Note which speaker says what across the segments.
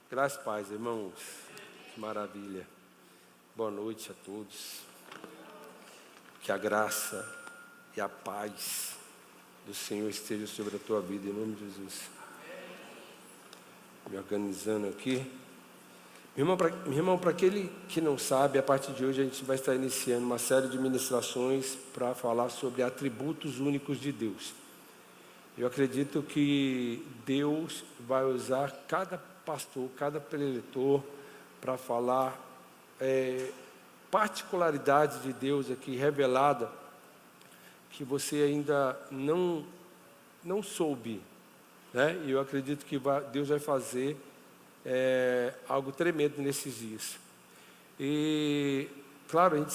Speaker 1: Graças e paz, irmãos. Que maravilha. Boa noite a todos. Que a graça e a paz do Senhor esteja sobre a tua vida, em nome de Jesus. Me organizando aqui. Meu irmão, para aquele que não sabe, a partir de hoje a gente vai estar iniciando uma série de ministrações para falar sobre atributos únicos de Deus. Eu acredito que Deus vai usar cada pastor, cada preletor para falar particularidades de Deus aqui revelada que você ainda não soube, né? E eu acredito que Deus vai fazer algo tremendo nesses dias. E claro, a gente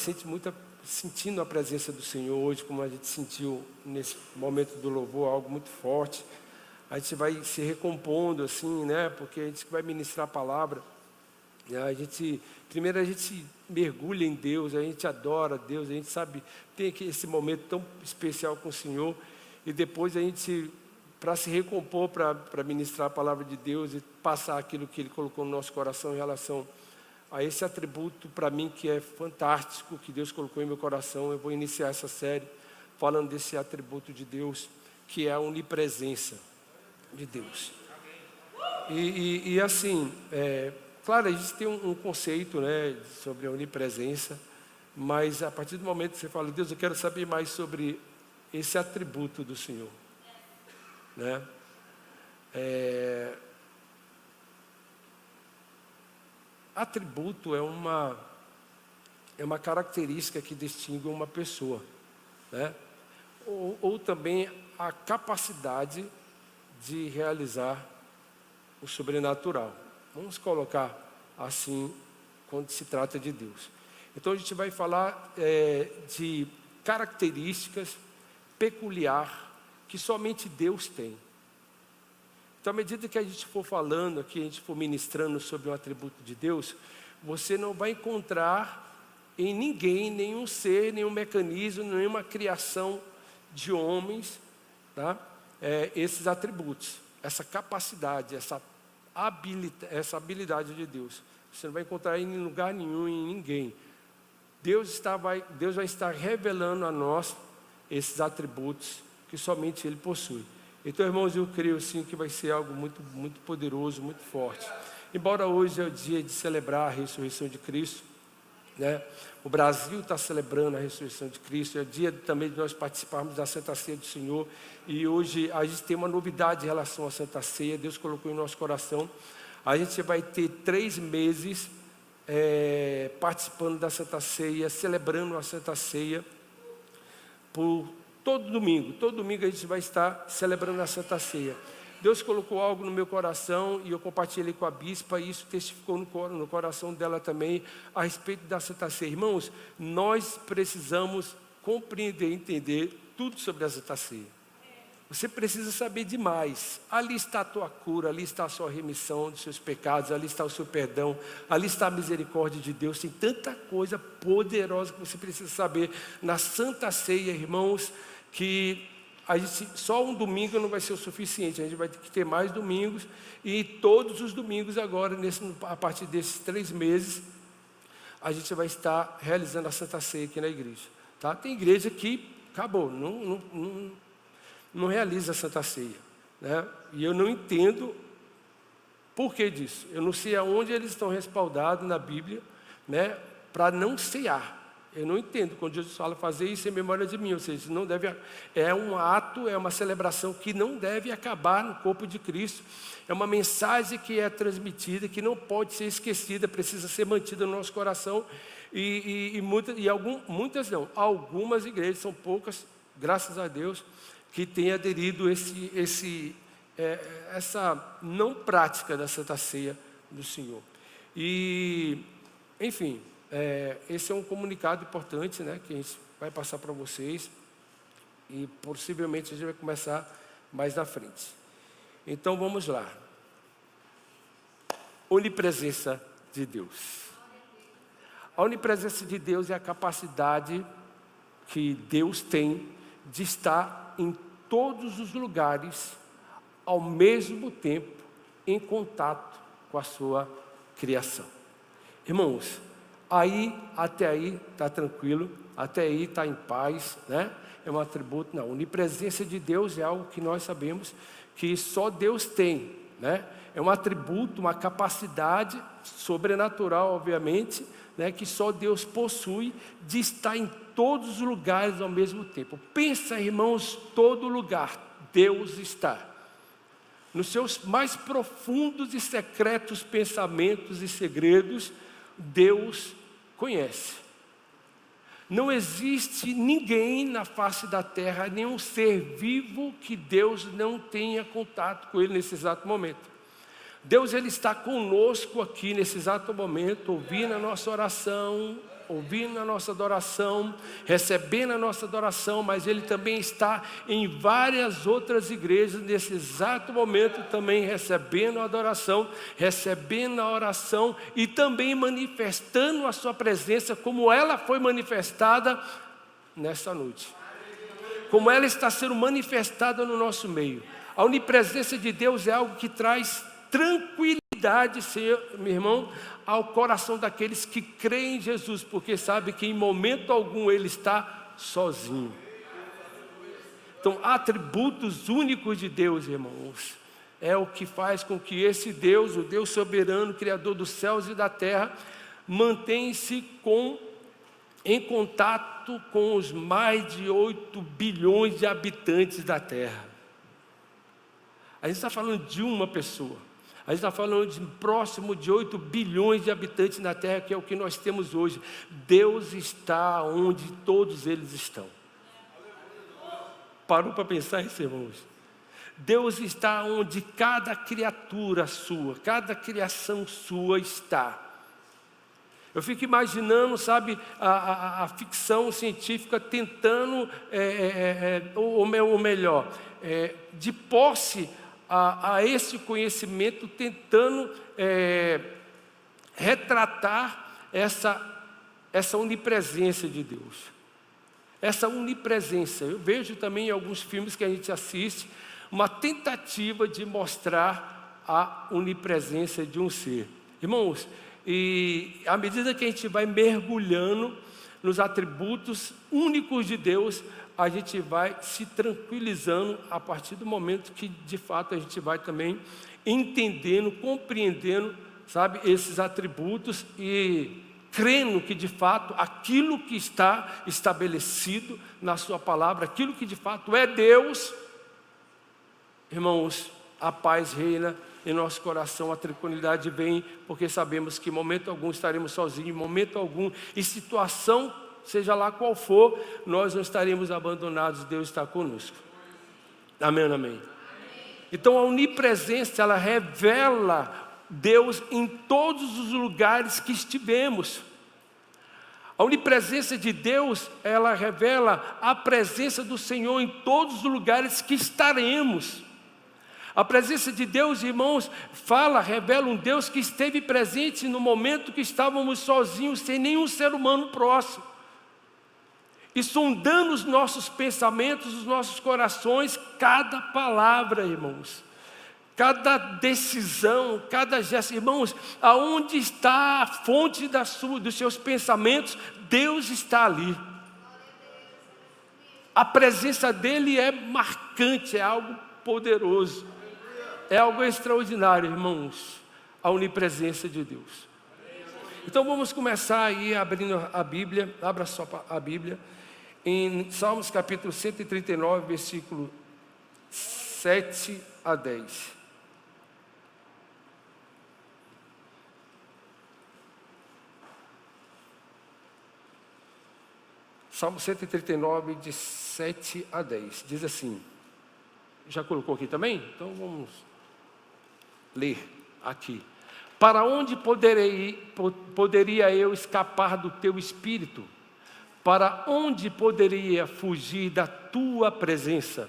Speaker 1: sentindo a presença do Senhor hoje, como a gente sentiu nesse momento do louvor, algo muito forte. A gente vai se recompondo assim, né? Porque a gente vai ministrar a palavra. Primeiro a gente mergulha em Deus, a gente adora Deus, a gente sabe, tem aqui esse momento tão especial com o Senhor. E depois a gente, para se recompor, para ministrar a palavra de Deus e passar aquilo que Ele colocou no nosso coração em relação a esse atributo para mim que é fantástico, que Deus colocou em meu coração. Eu vou iniciar essa série falando desse atributo de Deus, que é a onipresença de Deus. E assim, claro, a gente tem um conceito, né, sobre a onipresença, mas a partir do momento que você fala, Deus, eu quero saber mais sobre esse atributo do Senhor, né? Atributo é uma característica que distingue uma pessoa, né? Ou também a capacidade de realizar o sobrenatural. Vamos colocar assim, quando se trata de Deus. Então a gente vai falar de características peculiares que somente Deus tem. Então, à medida que a gente for falando aqui, a gente for ministrando sobre um atributo de Deus, você não vai encontrar em ninguém, nenhum ser, nenhum mecanismo, nenhuma criação de homens, tá? Esses atributos, essa capacidade, essa habilidade de Deus. Você não vai encontrar em lugar nenhum, em ninguém. Deus vai estar revelando a nós esses atributos que somente Ele possui. Então, irmãos, eu creio sim que vai ser algo muito, muito poderoso, muito forte. Embora hoje é o dia de celebrar a ressurreição de Cristo, né? O Brasil está celebrando a ressurreição de Cristo, é dia também de nós participarmos da Santa Ceia do Senhor. E hoje a gente tem uma novidade em relação à Santa Ceia, Deus colocou em nosso coração. A gente vai ter 3 meses participando da Santa Ceia, celebrando a Santa Ceia por todo domingo a gente vai estar celebrando a Santa Ceia. Deus colocou algo no meu coração e eu compartilhei com a bispa, e isso testificou no coração dela também, a respeito da Santa Ceia. Irmãos, nós precisamos compreender e entender tudo sobre a Santa Ceia. Você precisa saber demais. Ali está a tua cura, ali está a sua remissão dos seus pecados, ali está o seu perdão, ali está a misericórdia de Deus. Tem tanta coisa poderosa que você precisa saber na Santa Ceia, irmãos, que só um domingo não vai ser o suficiente. A gente vai ter que ter mais domingos, e todos os domingos agora, a partir desses 3 meses, a gente vai estar realizando a Santa Ceia aqui na igreja, tá? Tem igreja que acabou, não realiza a Santa Ceia, né? E eu não entendo por que disso. Eu não sei aonde eles estão respaldados na Bíblia, né, para não cear. Eu não entendo quando Jesus fala fazer isso em memória de mim. Ou seja, não deve, é um ato, é uma celebração que não deve acabar no corpo de Cristo. É uma mensagem que é transmitida, que não pode ser esquecida, precisa ser mantida no nosso coração. Algumas igrejas, são poucas, graças a Deus, que têm aderido essa não prática da Santa Ceia do Senhor. E, enfim, esse é um comunicado importante, né, que a gente vai passar para vocês, e possivelmente a gente vai começar mais na frente. Então vamos lá. Onipresença de Deus. A onipresença de Deus é a capacidade que Deus tem de estar em todos os lugares ao mesmo tempo, em contato com a sua criação. Irmãos, até aí está tranquilo, até aí está em paz, né? É um atributo, não. A onipresença de Deus é algo que nós sabemos que só Deus tem, né? É um atributo, uma capacidade sobrenatural, obviamente, né? Que só Deus possui de estar em todos os lugares ao mesmo tempo. Pensa, irmãos, todo lugar, Deus está. Nos seus mais profundos e secretos pensamentos e segredos, Deus conhece. Não existe ninguém na face da terra, nenhum ser vivo que Deus não tenha contato com ele nesse exato momento. Deus, Ele está conosco aqui nesse exato momento, ouvindo a nossa oração, ouvindo a nossa adoração, recebendo a nossa adoração, mas Ele também está em várias outras igrejas nesse exato momento também recebendo a adoração, recebendo a oração e também manifestando a sua presença como ela foi manifestada nessa noite. Como ela está sendo manifestada no nosso meio. A onipresença de Deus é algo que traz tranquilidade, meu irmão, ao coração daqueles que creem em Jesus, porque sabe que em momento algum Ele está sozinho. Então, atributos únicos de Deus, irmãos, é o que faz com que esse Deus, o Deus soberano, Criador dos céus e da terra, mantenha-se em contato com os mais de 8 bilhões de habitantes da terra. A gente está falando de uma pessoa. A gente está falando de próximo de 8 bilhões de habitantes na terra, que é o que nós temos hoje. Deus está onde todos eles estão. Parou para pensar isso, irmãos? Deus está onde cada criatura sua, cada criação sua está. Eu fico imaginando, sabe, a ficção científica tentando, ou melhor, de posse a esse conhecimento, tentando retratar essa onipresença de Deus. Essa onipresença, eu vejo também em alguns filmes que a gente assiste, uma tentativa de mostrar a onipresença de um ser. Irmãos, e à medida que a gente vai mergulhando nos atributos únicos de Deus, a gente vai se tranquilizando a partir do momento que, de fato, a gente vai também entendendo, compreendendo, sabe, esses atributos e crendo que, de fato, aquilo que está estabelecido na sua palavra, aquilo que, de fato, é Deus, irmãos, a paz reina em nosso coração, a tranquilidade vem, porque sabemos que em momento algum estaremos sozinhos, em momento algum, em situação seja lá qual for, nós não estaremos abandonados, Deus está conosco. Amém, amém. Então a onipresença, ela revela Deus em todos os lugares que estivemos. A onipresença de Deus, ela revela a presença do Senhor em todos os lugares que estaremos. A presença de Deus, irmãos, revela um Deus que esteve presente no momento que estávamos sozinhos, sem nenhum ser humano próximo. E sondando os nossos pensamentos, os nossos corações, cada palavra, irmãos, cada decisão, cada gesto, irmãos, aonde está a fonte dos seus pensamentos, Deus está ali. A presença dEle é marcante, é algo poderoso, é algo extraordinário, irmãos, a onipresença de Deus. Então vamos começar aí abrindo a Bíblia, abra só a Bíblia, em Salmos capítulo 139, versículo 7 a 10. Salmo 139, de 7 a 10, diz assim, já colocou aqui também? Então vamos ler aqui. Para onde poderia eu escapar do teu espírito? Para onde poderia fugir da tua presença?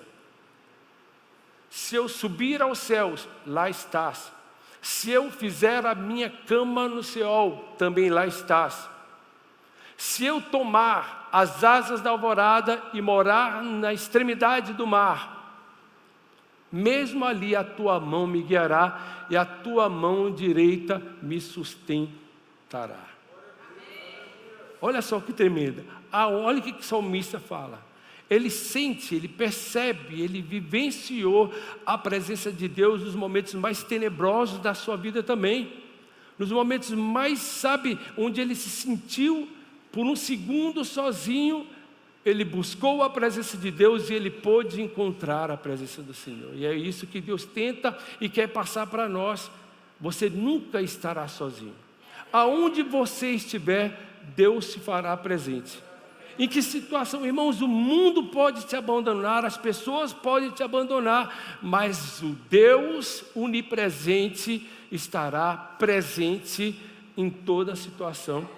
Speaker 1: Se eu subir aos céus, lá estás. Se eu fizer a minha cama no Seol, também lá estás. Se eu tomar as asas da alvorada e morar na extremidade do mar, mesmo ali a tua mão me guiará e a tua mão direita me sustentará. Olha só que tremenda. Olha o que o salmista fala. Ele sente, ele percebe, ele vivenciou a presença de Deus nos momentos mais tenebrosos da sua vida também. Nos momentos mais, sabe, onde ele se sentiu por um segundo sozinho, ele buscou a presença de Deus e ele pôde encontrar a presença do Senhor. E é isso que Deus tenta e quer passar para nós. Você nunca estará sozinho. Aonde você estiver, Deus se fará presente. Em que situação, irmãos, o mundo pode te abandonar, as pessoas podem te abandonar, mas o Deus onipresente estará presente em toda situação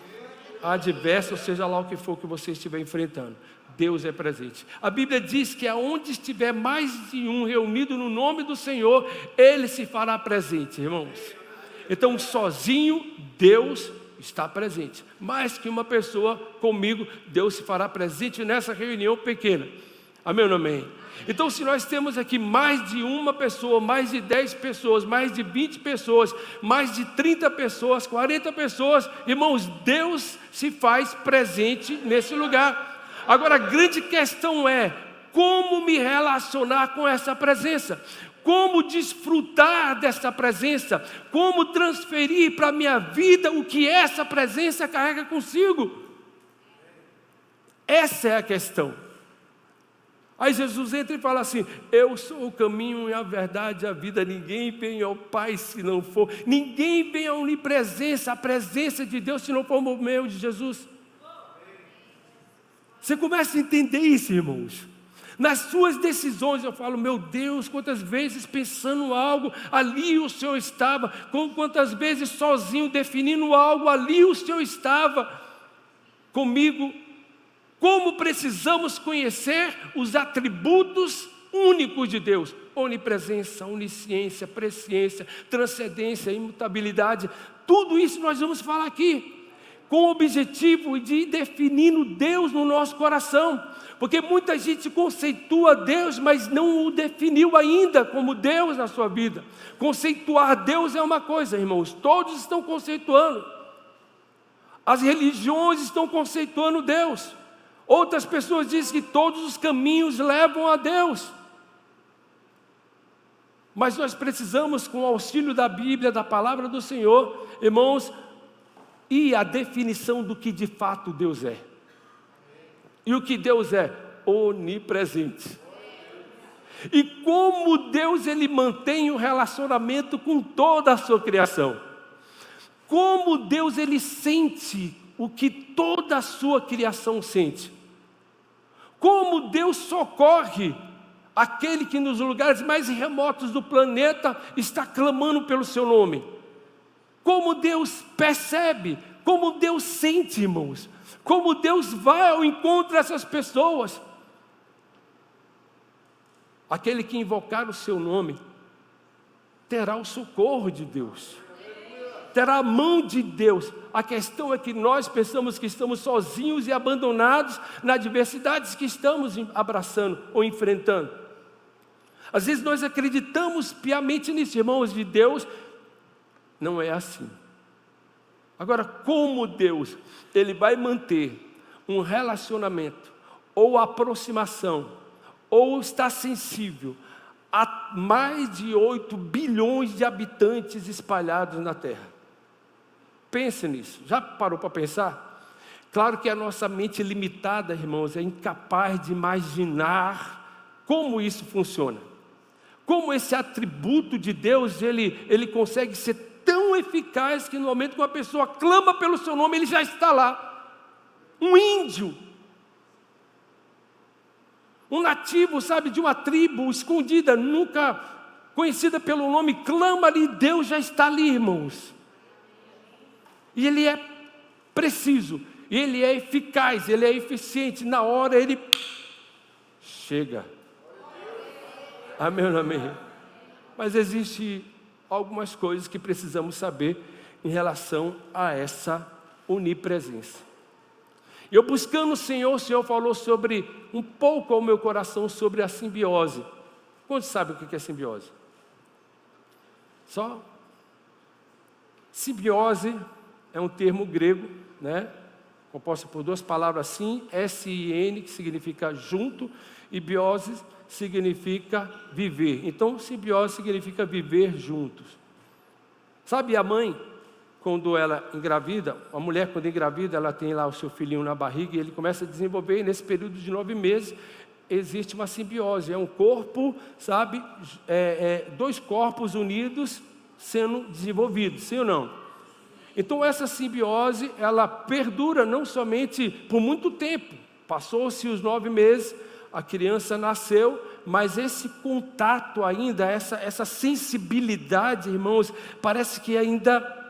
Speaker 1: adversa, ou seja lá o que for que você estiver enfrentando. Deus é presente. A Bíblia diz que aonde estiver mais de um reunido no nome do Senhor, Ele se fará presente, irmãos. Então, sozinho, Deus está presente. Mais que uma pessoa comigo, Deus se fará presente nessa reunião pequena. Amém ou não amém? Então, se nós temos aqui mais de uma pessoa, mais de 10 pessoas, mais de 20 pessoas, mais de 30 pessoas, 40 pessoas, irmãos, Deus se faz presente nesse lugar. Agora, a grande questão é como me relacionar com essa presença, como desfrutar dessa presença, como transferir para a minha vida o que essa presença carrega consigo. Essa é a questão. Aí Jesus entra e fala assim: eu sou o caminho e a verdade e a vida, ninguém vem ao Pai se não for, ninguém vem à onipresença, a presença de Deus se não for por meio de Jesus. Você começa a entender isso, irmãos. Nas suas decisões, eu falo, meu Deus, quantas vezes pensando algo, ali o Senhor estava. Quantas vezes sozinho, definindo algo, ali o Senhor estava comigo. Como precisamos conhecer os atributos únicos de Deus. Onipresença, onisciência, presciência, transcendência, imutabilidade. Tudo isso nós vamos falar aqui. Com o objetivo de ir definindo Deus no nosso coração. Porque muita gente conceitua Deus, mas não o definiu ainda como Deus na sua vida. Conceituar Deus é uma coisa, irmãos, todos estão conceituando. As religiões estão conceituando Deus. Outras pessoas dizem que todos os caminhos levam a Deus. Mas nós precisamos, com o auxílio da Bíblia, da palavra do Senhor, irmãos, e a definição do que de fato Deus é. E o que Deus é? Onipresente. E como Deus ele mantém o relacionamento com toda a sua criação. Como Deus ele sente o que toda a sua criação sente. Como Deus socorre aquele que nos lugares mais remotos do planeta está clamando pelo seu nome. Como Deus percebe, como Deus sente, irmãos. Como Deus vai ao encontro dessas pessoas. Aquele que invocar o seu nome terá o socorro de Deus. Terá a mão de Deus. A questão é que nós pensamos que estamos sozinhos e abandonados nas adversidades que estamos abraçando ou enfrentando. Às vezes nós acreditamos piamente nisso, irmãos, de Deus. Não é assim. Agora, como Deus, Ele vai manter um relacionamento, ou aproximação, ou está sensível a mais de 8 bilhões de habitantes espalhados na Terra? Pense nisso. Já parou para pensar? Claro que a nossa mente limitada, irmãos, é incapaz de imaginar como isso funciona. Como esse atributo de Deus, ele consegue ser tão eficaz que no momento que uma pessoa clama pelo seu nome, ele já está lá. Um índio, um nativo, sabe, de uma tribo escondida, nunca conhecida pelo nome, clama ali, Deus já está ali, irmãos. E Ele é preciso, Ele é eficaz, Ele é eficiente, na hora Ele chega. Amém ou amém? Mas existe algumas coisas que precisamos saber em relação a essa onipresença. Eu buscando o Senhor falou sobre, um pouco ao meu coração, sobre a simbiose. Quantos sabem o que é simbiose? Só? Simbiose é um termo grego, né? Composto por duas palavras sim, S-I-N, que significa junto, e biose significa viver. Então, simbiose significa viver juntos. Sabe a mãe, quando ela engravida, a mulher quando engravida, ela tem lá o seu filhinho na barriga e ele começa a desenvolver, e nesse período de 9 meses, existe uma simbiose, é um corpo, sabe, dois corpos unidos sendo desenvolvidos, sim ou não? Então essa simbiose, ela perdura não somente por muito tempo, passou-se os 9 meses, a criança nasceu, mas esse contato ainda, essa sensibilidade, irmãos, parece que ainda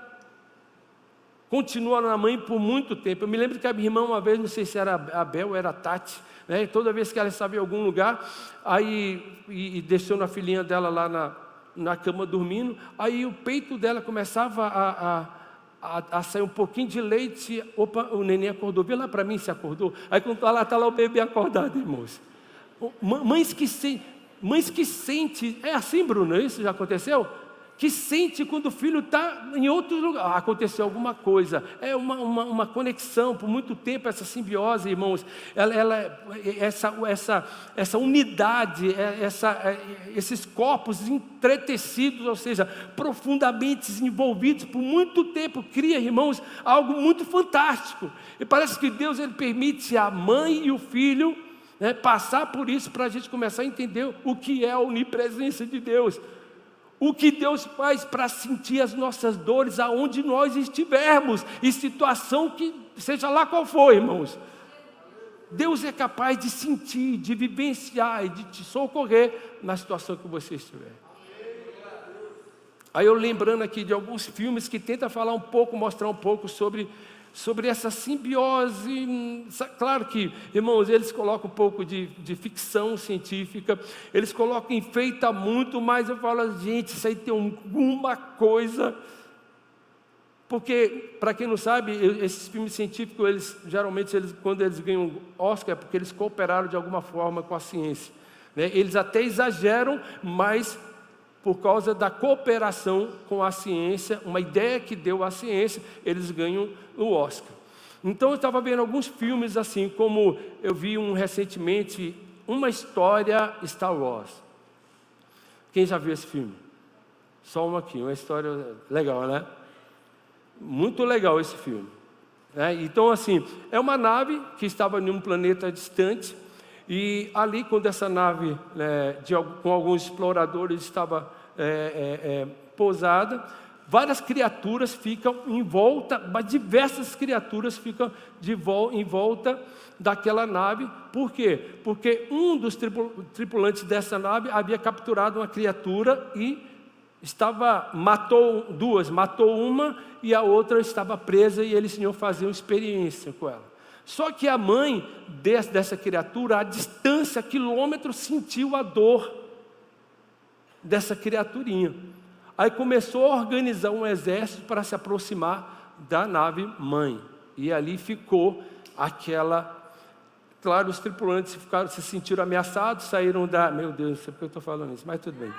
Speaker 1: continua na mãe por muito tempo. Eu me lembro que a minha irmã uma vez, não sei se era a Bel ou era a Tati, né? Toda vez que ela estava em algum lugar, aí e deixou na filhinha dela lá na cama dormindo, aí o peito dela começava a sair um pouquinho de leite. Opa, o neném acordou, vê lá para mim se acordou. Aí quando está lá o bebê acordado, irmãos. Mães que sentem, é assim, Bruno, isso já aconteceu? Que sente quando o filho está em outro lugar, aconteceu alguma coisa, é uma conexão, por muito tempo essa simbiose, irmãos, essa unidade, esses corpos entretecidos, ou seja, profundamente envolvidos por muito tempo, cria, irmãos, algo muito fantástico, e parece que Deus ele permite a mãe e o filho, né, passar por isso para a gente começar a entender o que é a onipresença de Deus. O que Deus faz para sentir as nossas dores aonde nós estivermos, em situação que seja lá qual for, irmãos. Deus é capaz de sentir, de vivenciar e de te socorrer na situação que você estiver. Aí eu lembrando aqui de alguns filmes que tentam falar um pouco, mostrar um pouco sobre essa simbiose. Claro que, irmãos, eles colocam um pouco de ficção científica, eles colocam, enfeita muito, mas eu falo, gente, isso aí tem alguma coisa, porque, para quem não sabe, esses filmes científicos, geralmente, quando eles ganham Oscar, é porque eles cooperaram de alguma forma com a ciência, né? Eles até exageram, mas por causa da cooperação com a ciência, uma ideia que deu à ciência, eles ganham o Oscar. Então eu estava vendo alguns filmes assim, como eu vi recentemente, Uma História Star Wars. Quem já viu esse filme? Só um aqui, uma história legal, né? Muito legal esse filme, né? Então assim, é uma nave que estava em um planeta distante, e ali quando essa nave, com alguns exploradores estava pousada, várias criaturas ficam em volta, mas diversas criaturas ficam em volta daquela nave. Por quê? Porque um dos tripulantes dessa nave havia capturado uma criatura e matou uma e a outra estava presa, e eles iam fazer uma experiência com ela. Só que a mãe dessa criatura, a distância, quilômetros, sentiu a dor dessa criaturinha. Aí começou a organizar um exército para se aproximar da nave mãe. E ali ficou claro, os tripulantes se sentiram ameaçados, saíram meu Deus, não sei porque eu estou falando isso, mas tudo bem.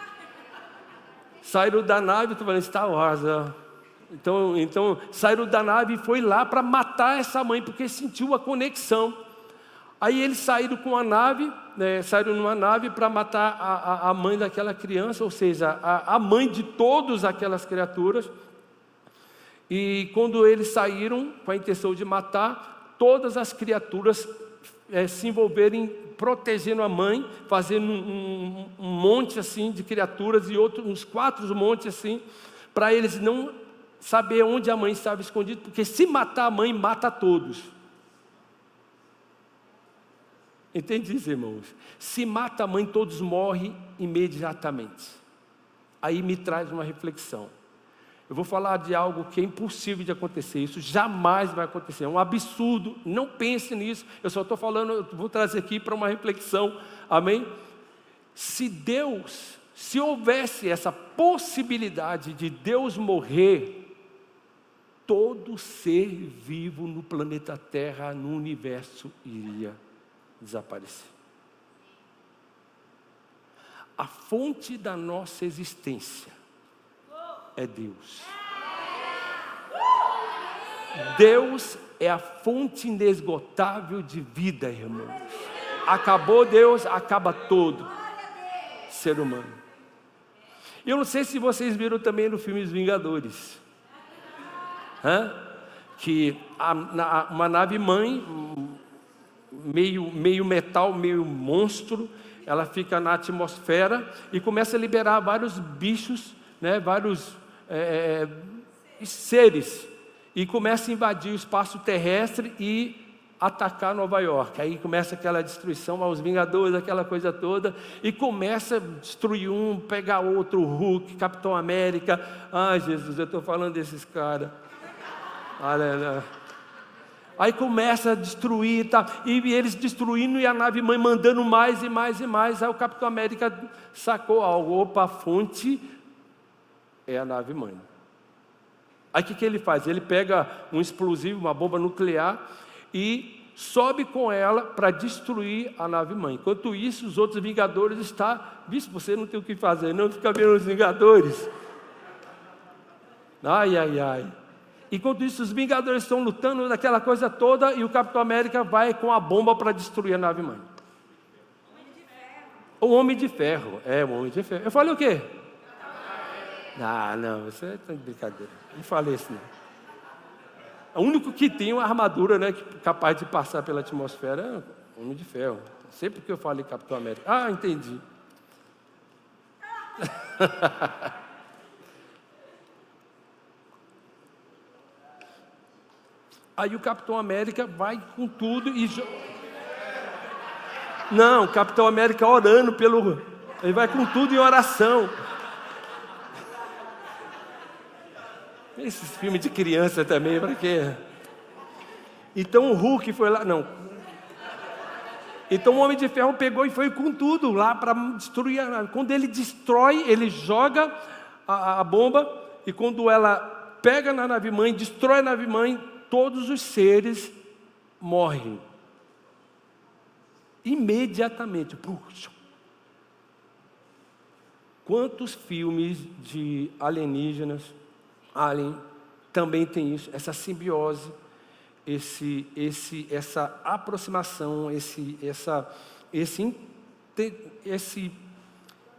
Speaker 1: Saíram da nave, estou falando Star Wars, Então saíram da nave e foi lá para matar essa mãe, porque sentiu a conexão. Aí eles saíram com a nave, saíram numa nave para matar a mãe daquela criança, ou seja, a mãe de todas aquelas criaturas. E quando eles saíram com a intenção de matar, todas as criaturas se envolverem protegendo a mãe, fazendo um monte assim de criaturas e uns 4 montes assim, para eles não saber onde a mãe estava escondida, porque se matar a mãe, mata todos. Entende isso, irmãos? Se mata a mãe, todos morrem imediatamente. Aí me traz uma reflexão. Eu vou falar de algo que é impossível de acontecer. Isso jamais vai acontecer. É um absurdo. Não pense nisso. Eu só estou falando, eu vou trazer aqui para uma reflexão. Amém? Se houvesse essa possibilidade de Deus morrer, todo ser vivo no planeta Terra, no universo, iria desaparecer. A fonte da nossa existência é Deus. Deus é a fonte inesgotável de vida, irmãos. Acabou Deus, acaba todo ser humano. Eu não sei se vocês viram também no filme Os Vingadores, que uma nave mãe, meio metal, meio monstro, ela fica na atmosfera e começa a liberar vários bichos, né, vários seres, e começa a invadir o espaço terrestre e atacar Nova York. Aí começa aquela destruição aos Vingadores, aquela coisa toda, e começa a destruir um, pegar outro, Hulk, Capitão América. Ai, Jesus, eu estou falando desses caras. Aleluia. Aí começa a destruir, tá? E eles destruindo e a nave mãe mandando mais e mais e mais. Aí o Capitão América sacou algo. Opa, a fonte é a nave mãe. Aí o que ele faz? Ele pega um explosivo, uma bomba nuclear, e sobe com ela para destruir a nave mãe. Enquanto isso, os outros Vingadores estão... Visto, você não tem o que fazer, não fica vendo os Vingadores. Ai, ai, ai. Enquanto isso, os Vingadores estão lutando daquela coisa toda, e o Capitão América vai com a bomba para destruir a nave mãe. O Homem de Ferro. É, o Homem de Ferro. Eu falei o quê? Ah, não, isso é brincadeira. Não falei isso, não. O único que tem uma armadura, né, capaz de passar pela atmosfera é o Homem de Ferro. Sempre que eu falei Capitão América. Ah, entendi. Aí o Capitão América vai com tudo e... Não, o Capitão América orando pelo... Ele vai com tudo em oração. Esses filmes de criança também, para quê? Então o Hulk foi lá... Não. Então o Homem de Ferro pegou e foi com tudo lá para destruir a nave. Quando ele destrói, ele joga a bomba, e quando ela pega na nave mãe, destrói a nave mãe, todos os seres morrem. Imediatamente. Puxa. Quantos filmes de alienígenas, Alien, também tem isso, essa simbiose, essa aproximação,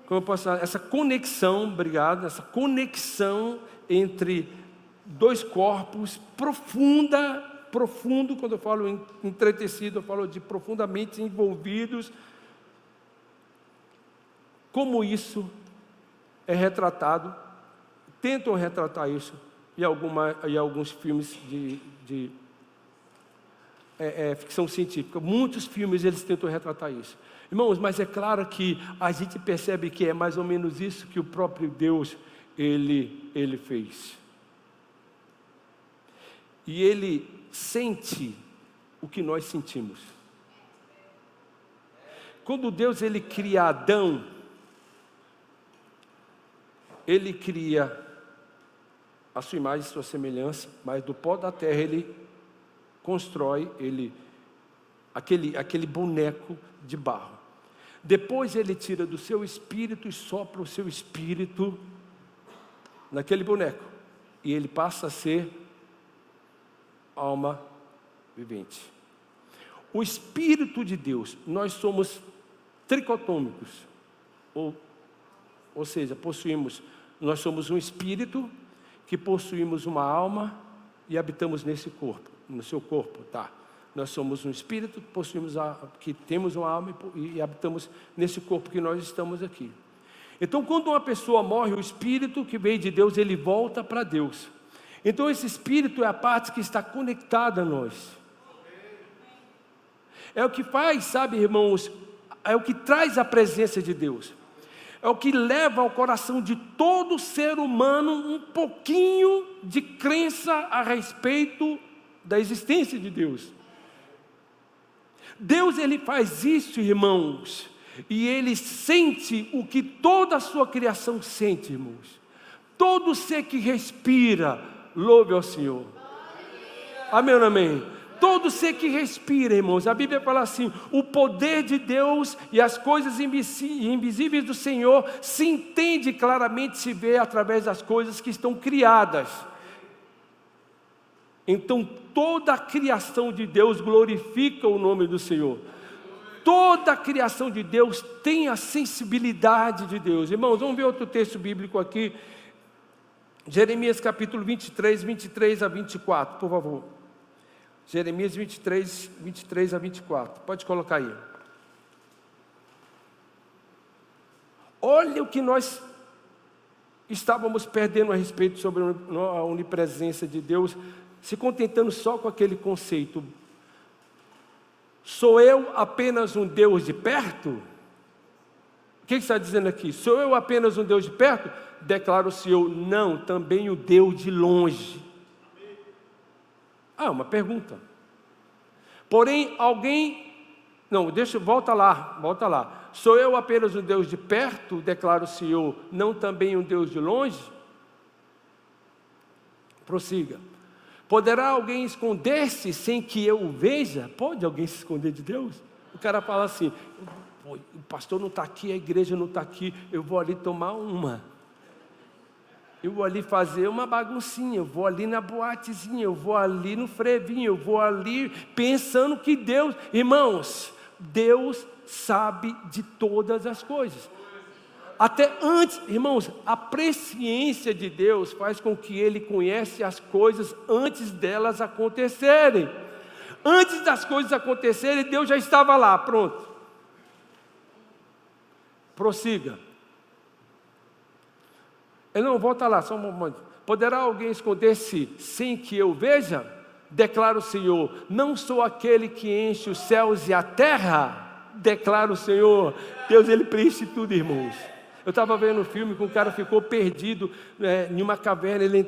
Speaker 1: como eu posso falar, essa conexão, obrigado, essa conexão entre dois corpos profundo, quando eu falo entretecido, eu falo de profundamente envolvidos. Como isso é retratado, tentam retratar isso em alguns filmes de ficção científica. Muitos filmes eles tentam retratar isso. Irmãos, mas é claro que a gente percebe que é mais ou menos isso que o próprio Deus, ele fez. E Ele sente o que nós sentimos. Quando Deus ele cria Adão, Ele cria a sua imagem e sua semelhança, mas do pó da terra Ele constrói aquele boneco de barro. Depois Ele tira do seu espírito e sopra o seu espírito naquele boneco, e ele passa a ser alma vivente. O Espírito de Deus, nós somos tricotômicos, ou seja, nós somos um espírito que possuímos uma alma e habitamos nesse corpo, no seu corpo, tá? Nós somos um espírito que temos uma alma e habitamos nesse corpo que nós estamos aqui. Então, quando uma pessoa morre, o espírito que veio de Deus, ele volta para Deus. Então esse espírito é a parte que está conectada a nós. É o que faz, sabe, irmãos, é o que traz a presença de Deus. É o que leva ao coração de todo ser humano um pouquinho de crença a respeito da existência de Deus. Deus, ele faz isso, irmãos, e ele sente o que toda a sua criação sente, irmãos. Todo ser que respira, louve ao Senhor. Amém ou não amém? todo ser que respira, irmãos. A Bíblia fala assim: o poder de Deus e as coisas invisíveis do Senhor se entende claramente, se vê através das coisas que estão criadas. Então toda a criação de Deus glorifica o nome do Senhor. Toda a criação de Deus tem a sensibilidade de Deus. Irmãos, vamos ver outro texto bíblico aqui. Jeremias capítulo 23, 23 a 24, por favor. Jeremias 23, 23 a 24. Pode colocar aí. Olha o que nós estávamos perdendo a respeito sobre a onipresença de Deus, se contentando só com aquele conceito. Sou eu apenas um Deus de perto? O que está dizendo aqui? Sou eu apenas um Deus de perto? Declara o Senhor: não, também o Deus de longe. Uma pergunta. Porém, alguém... Não, volta lá. Sou eu apenas um Deus de perto? Declara o Senhor, não também um Deus de longe? Prossiga. Poderá alguém esconder-se sem que eu o veja? Pode alguém se esconder de Deus? O cara fala assim: o pastor não está aqui, a igreja não está aqui, eu vou ali tomar uma. Eu vou ali fazer uma baguncinha, eu vou ali na boatezinha, eu vou ali no frevinho, eu vou ali pensando que Deus... Irmãos, Deus sabe de todas as coisas. Até antes, irmãos, a presciência de Deus faz com que Ele conhece as coisas antes delas acontecerem. Antes das coisas acontecerem, Deus já estava lá, pronto. Prossiga. Ele não volta lá, só um momento. Poderá alguém esconder-se sem que eu veja? Declara o Senhor, não sou aquele que enche os céus e a terra? Declara o Senhor. Deus, Ele preenche tudo, irmãos. Eu estava vendo um filme que um cara ficou perdido em uma caverna. Ele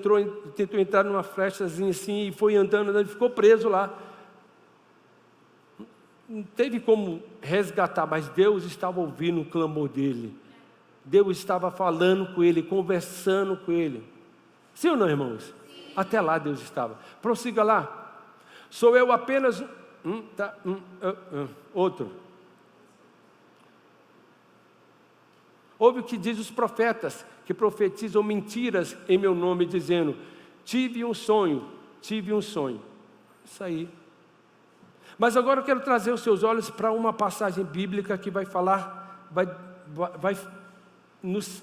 Speaker 1: tentou entrar numa flechazinha assim e foi andando, ele ficou preso lá. Não teve como resgatar, mas Deus estava ouvindo o clamor dele. Deus estava falando com ele, conversando com ele. Sim ou não, irmãos? Sim. Até lá Deus estava. Prossiga lá. Sou eu apenas... Outro. Ouve o que diz os profetas, que profetizam mentiras em meu nome, dizendo: tive um sonho. Isso aí. Mas agora eu quero trazer os seus olhos para uma passagem bíblica que vai falar, vai nos,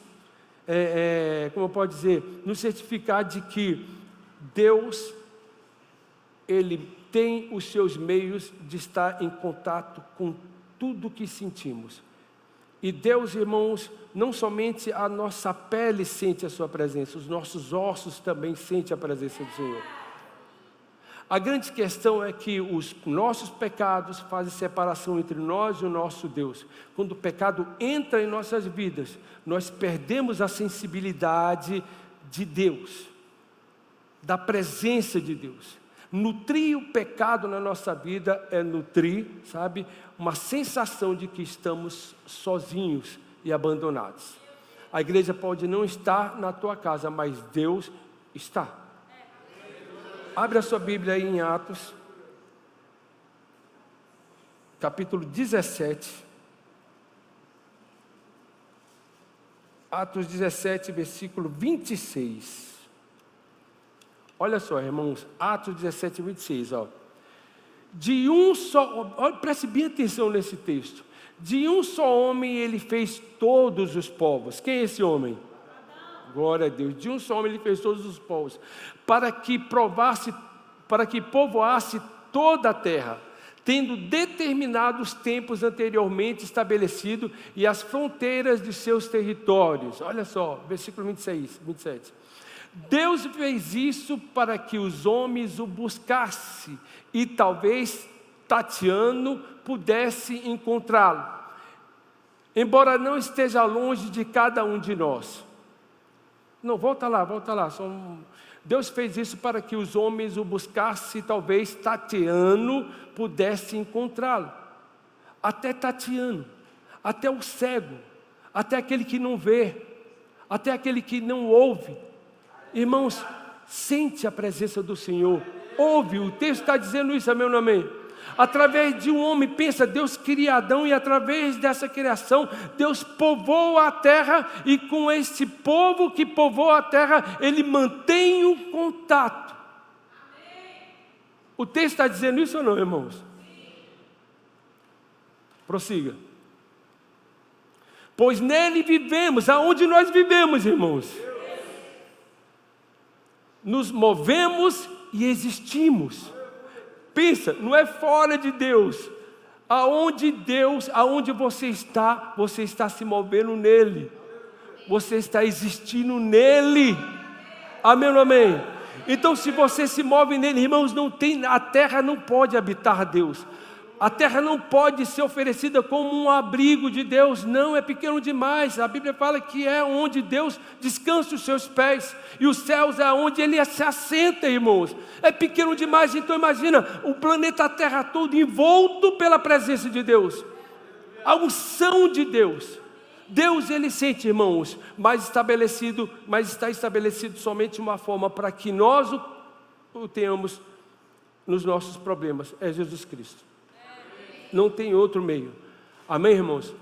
Speaker 1: como eu posso dizer, nos certificar de que Deus, Ele tem os seus meios de estar em contato com tudo que sentimos. E Deus, irmãos, não somente a nossa pele sente a sua presença, os nossos ossos também sentem a presença do Senhor. A grande questão é que os nossos pecados fazem separação entre nós e o nosso Deus. Quando o pecado entra em nossas vidas, nós perdemos a sensibilidade de Deus, da presença de Deus. Nutrir o pecado na nossa vida é nutrir, sabe, uma sensação de que estamos sozinhos e abandonados. A igreja pode não estar na tua casa, mas Deus está. Abre a sua Bíblia aí em Atos, capítulo 17. Atos 17, versículo 26. Olha só, irmãos, Atos 17, 26, ó. De um só, preste bem atenção nesse texto. De um só homem ele fez todos os povos. Quem é esse homem? Glória a Deus. De um só homem ele fez todos os povos, para que povoasse toda a terra, tendo determinado os tempos anteriormente estabelecidos e as fronteiras de seus territórios. Olha só, versículo 26, 27. Deus fez isso para que os homens o buscassem e talvez tateando pudesse encontrá-lo, embora não esteja longe de cada um de nós. Não, volta lá. Deus fez isso para que os homens o buscassem e talvez tateando pudesse encontrá-lo. Até tateando, até o cego, até aquele que não vê, até aquele que não ouve. Irmãos, sente a presença do Senhor. houve, o texto está dizendo isso, amém ou não amém? Através de um homem, pensa, Deus cria Adão e através dessa criação, Deus povoou a terra e com esse povo que povoou a terra, Ele mantém um contato. O texto está dizendo isso ou não, irmãos? Prossiga. Pois nele vivemos, aonde nós vivemos, irmãos? Nos movemos e existimos. Pensa, não é fora de Deus. Aonde você está se movendo nele. Você está existindo nele. Amém ou não amém? Então se você se move nele, irmãos, a terra não pode habitar Deus. A terra não pode ser oferecida como um abrigo de Deus, não, é pequeno demais. A Bíblia fala que é onde Deus descansa os seus pés, e os céus é onde Ele se assenta, irmãos. É pequeno demais, então imagina o planeta Terra todo envolto pela presença de Deus, a unção de Deus. Deus, Ele sente, irmãos, mas está estabelecido somente uma forma para que nós o tenhamos nos nossos problemas, é Jesus Cristo. Não tem outro meio. Amém, irmãos?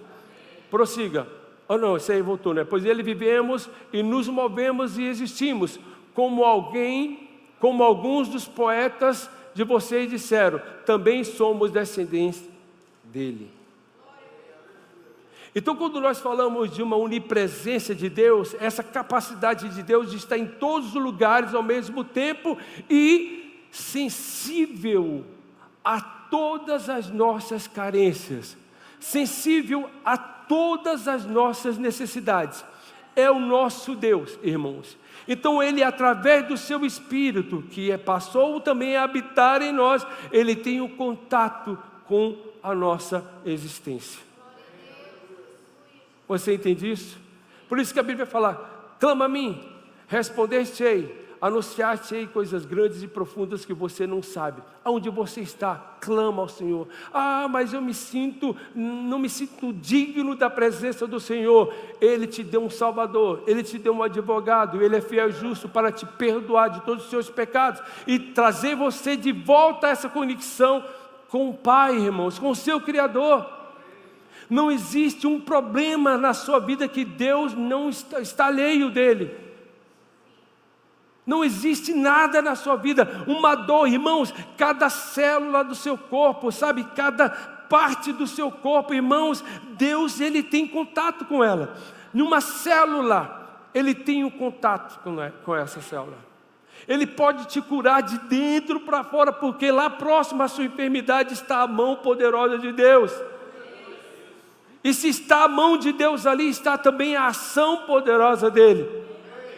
Speaker 1: Prossiga. Oh não, isso aí voltou, né? Pois nele vivemos e nos movemos e existimos, como alguns dos poetas de vocês disseram, também somos descendentes dele. Então, quando nós falamos de uma onipresença de Deus, essa capacidade de Deus de estar em todos os lugares ao mesmo tempo e sensível a todas as nossas carências, sensível a todas as nossas necessidades, é o nosso Deus, irmãos. Então Ele, através do seu Espírito, que passou também a habitar em nós, Ele tem um contato com a nossa existência. Você entende isso? Por isso que a Bíblia fala, clama a mim, respondeste-ei, anunciar-te-ei coisas grandes e profundas que você não sabe. Aonde você está, clama ao Senhor. Ah, mas eu não me sinto digno da presença do Senhor. Ele te deu um Salvador, Ele te deu um advogado, Ele é fiel e justo para te perdoar de todos os seus pecados e trazer você de volta a essa conexão com o Pai, irmãos, com o seu Criador. Não existe um problema na sua vida que Deus não está alheio dele. Não existe nada na sua vida, uma dor, irmãos, cada célula do seu corpo, sabe, cada parte do seu corpo, irmãos, Deus, Ele tem contato com ela. Numa célula, Ele tem um contato com essa célula. Ele pode te curar de dentro para fora, porque lá próximo à sua enfermidade está a mão poderosa de Deus. E se está a mão de Deus ali, está também a ação poderosa dEle.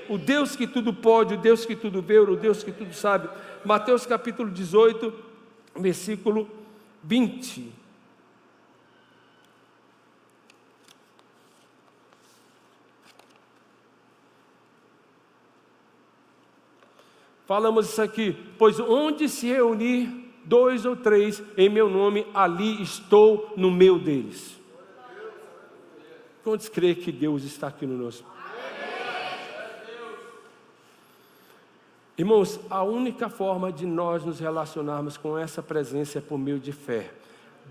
Speaker 1: O Deus que tudo pode, o Deus que tudo vê, o Deus que tudo sabe. Mateus capítulo 18, versículo 20. Falamos isso aqui, pois onde se reunir 2 ou 3 em meu nome, ali estou no meio deles. Quantos creem que Deus está aqui no nosso? Irmãos, a única forma de nós nos relacionarmos com essa presença é por meio de fé.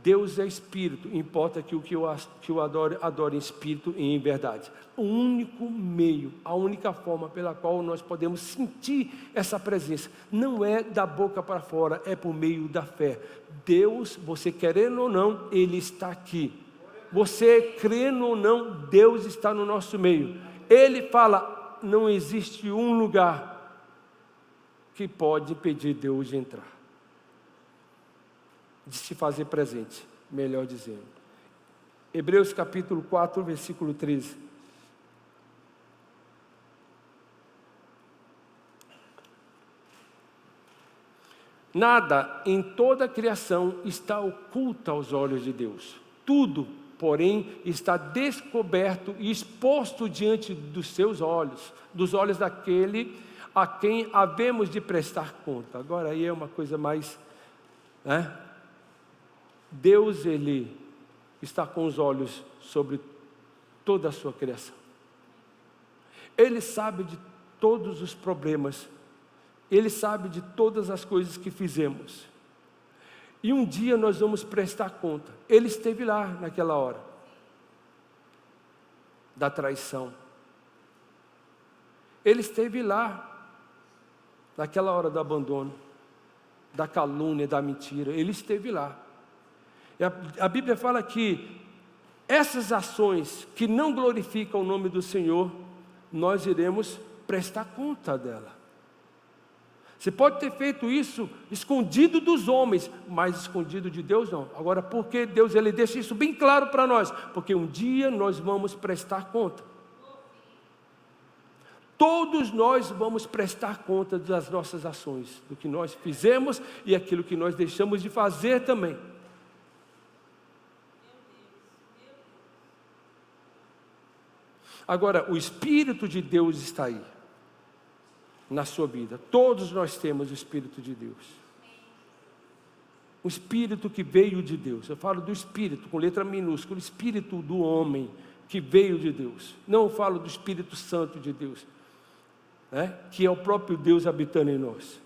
Speaker 1: Deus é Espírito, importa que o que eu adore em Espírito e em verdade. O único meio, a única forma pela qual nós podemos sentir essa presença, não é da boca para fora, é por meio da fé. Deus, você querendo ou não, Ele está aqui. Você crendo ou não, Deus está no nosso meio. Ele fala, não existe um lugar que pode impedir Deus de entrar, de se fazer presente, melhor dizendo. Hebreus capítulo 4, versículo 13. Nada em toda a criação está oculto aos olhos de Deus. Tudo, porém, está descoberto e exposto diante dos seus olhos, dos olhos daquele a quem havemos de prestar conta. Agora aí é uma coisa mais, né? Deus, Ele está com os olhos sobre toda a sua criação. Ele sabe de todos os problemas Ele sabe de todas as coisas que fizemos. E um dia nós vamos prestar conta. Ele esteve lá naquela hora da traição. Ele esteve lá naquela hora do abandono, da calúnia, da mentira. Ele esteve lá. E a Bíblia fala que essas ações que não glorificam o nome do Senhor, nós iremos prestar conta dela. Você pode ter feito isso escondido dos homens, mas escondido de Deus não. Agora, por que Deus ele deixa isso bem claro para nós? Porque um dia nós vamos prestar conta. Todos nós vamos prestar conta das nossas ações, do que nós fizemos e aquilo que nós deixamos de fazer também. Agora, o Espírito de Deus está aí, na sua vida. Todos nós temos o Espírito de Deus. O Espírito que veio de Deus. Eu falo do Espírito, com letra minúscula, o Espírito do homem que veio de Deus. Não falo do Espírito Santo de Deus, que é o próprio Deus habitando em nós,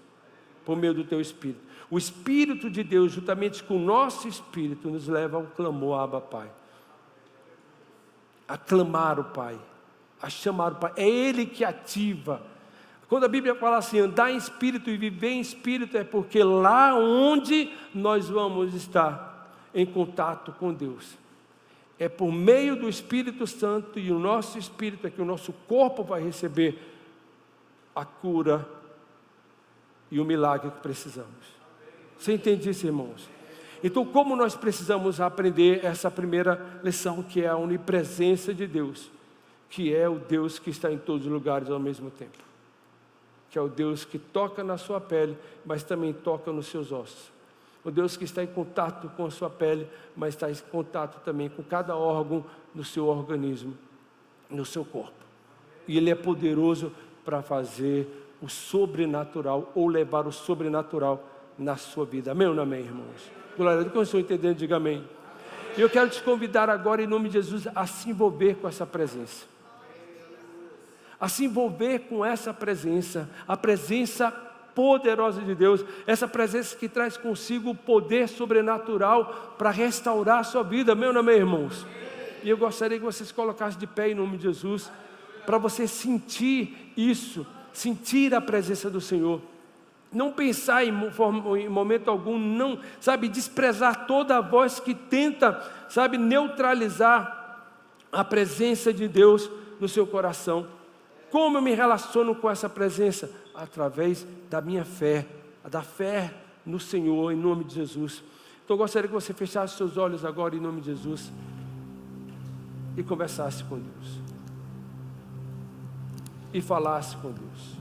Speaker 1: por meio do teu Espírito. O Espírito de Deus, juntamente com o nosso Espírito, nos leva ao clamor, Abba, Pai. A clamar o Pai, a chamar o Pai. É Ele que ativa. Quando a Bíblia fala assim, andar em Espírito e viver em Espírito, é porque lá onde nós vamos estar em contato com Deus. É por meio do Espírito Santo e o nosso Espírito é que o nosso corpo vai receber a cura e o milagre que precisamos. Você entende isso, irmãos? Então, como nós precisamos aprender essa primeira lição, que é a onipresença de Deus, que é o Deus que está em todos os lugares ao mesmo tempo, que é o Deus que toca na sua pele, mas também toca nos seus ossos, o Deus que está em contato com a sua pele, mas está em contato também com cada órgão do seu organismo, no seu corpo, e Ele é poderoso para fazer o sobrenatural, ou levar o sobrenatural na sua vida. Amém ou não amém, irmãos? Glória a Deus, como eu estou entendendo, diga amém. E eu quero te convidar agora, em nome de Jesus, a se envolver com essa presença. A se envolver com essa presença, a presença poderosa de Deus, essa presença que traz consigo o poder sobrenatural para restaurar a sua vida. Amém ou não amém, irmãos? E eu gostaria que vocês colocassem de pé em nome de Jesus, para você sentir isso, sentir a presença do Senhor. Não pensar em momento algum, não, desprezar toda a voz que tenta, neutralizar a presença de Deus no seu coração. Como eu me relaciono com essa presença? Através da minha fé, da fé no Senhor, em nome de Jesus. Então eu gostaria que você fechasse seus olhos agora, em nome de Jesus, e conversasse com Deus, e falasse com Deus.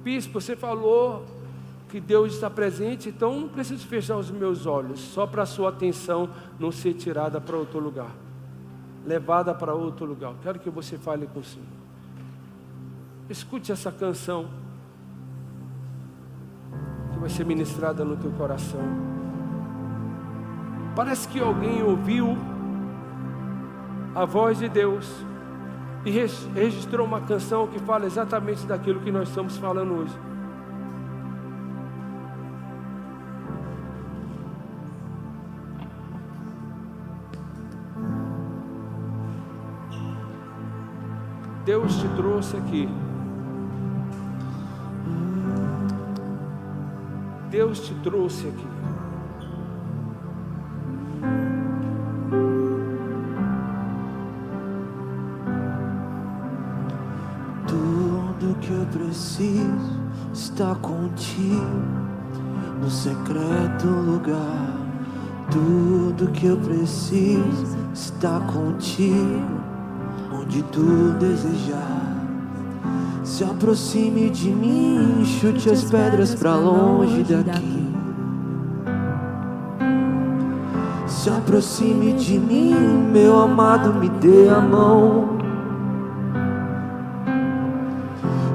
Speaker 1: Bispo, você falou que Deus está presente, então não preciso fechar os meus olhos, só para a sua atenção não ser tirada para outro lugar, levada para outro lugar. Quero que você fale com o Senhor. Escute essa canção, que vai ser ministrada no teu coração. Parece que alguém ouviu a voz de Deus e registrou uma canção que fala exatamente daquilo que nós estamos falando hoje. Deus te trouxe aqui. Deus te trouxe aqui.
Speaker 2: Tudo que eu preciso está contigo, no secreto lugar. Tudo que eu preciso está contigo, onde tu desejar. Se aproxime de mim, chute as pedras pra longe daqui. Se aproxime de mim, meu amado, me dê a mão.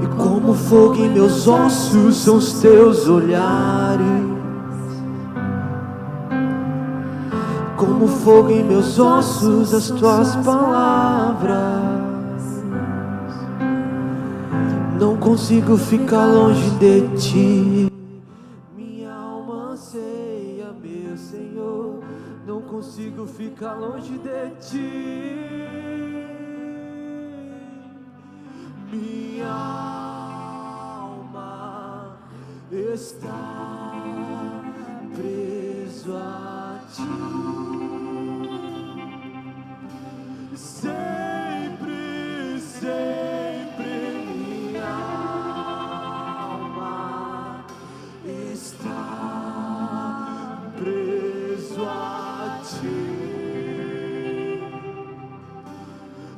Speaker 2: E como fogo em meus ossos são os teus olhares. Como fogo em meus ossos as tuas palavras. não consigo ficar longe de ti. Minha alma anseia, meu Senhor, não consigo ficar longe de ti. Minha alma está preso a ti. Sempre, sempre minha alma está preso a ti.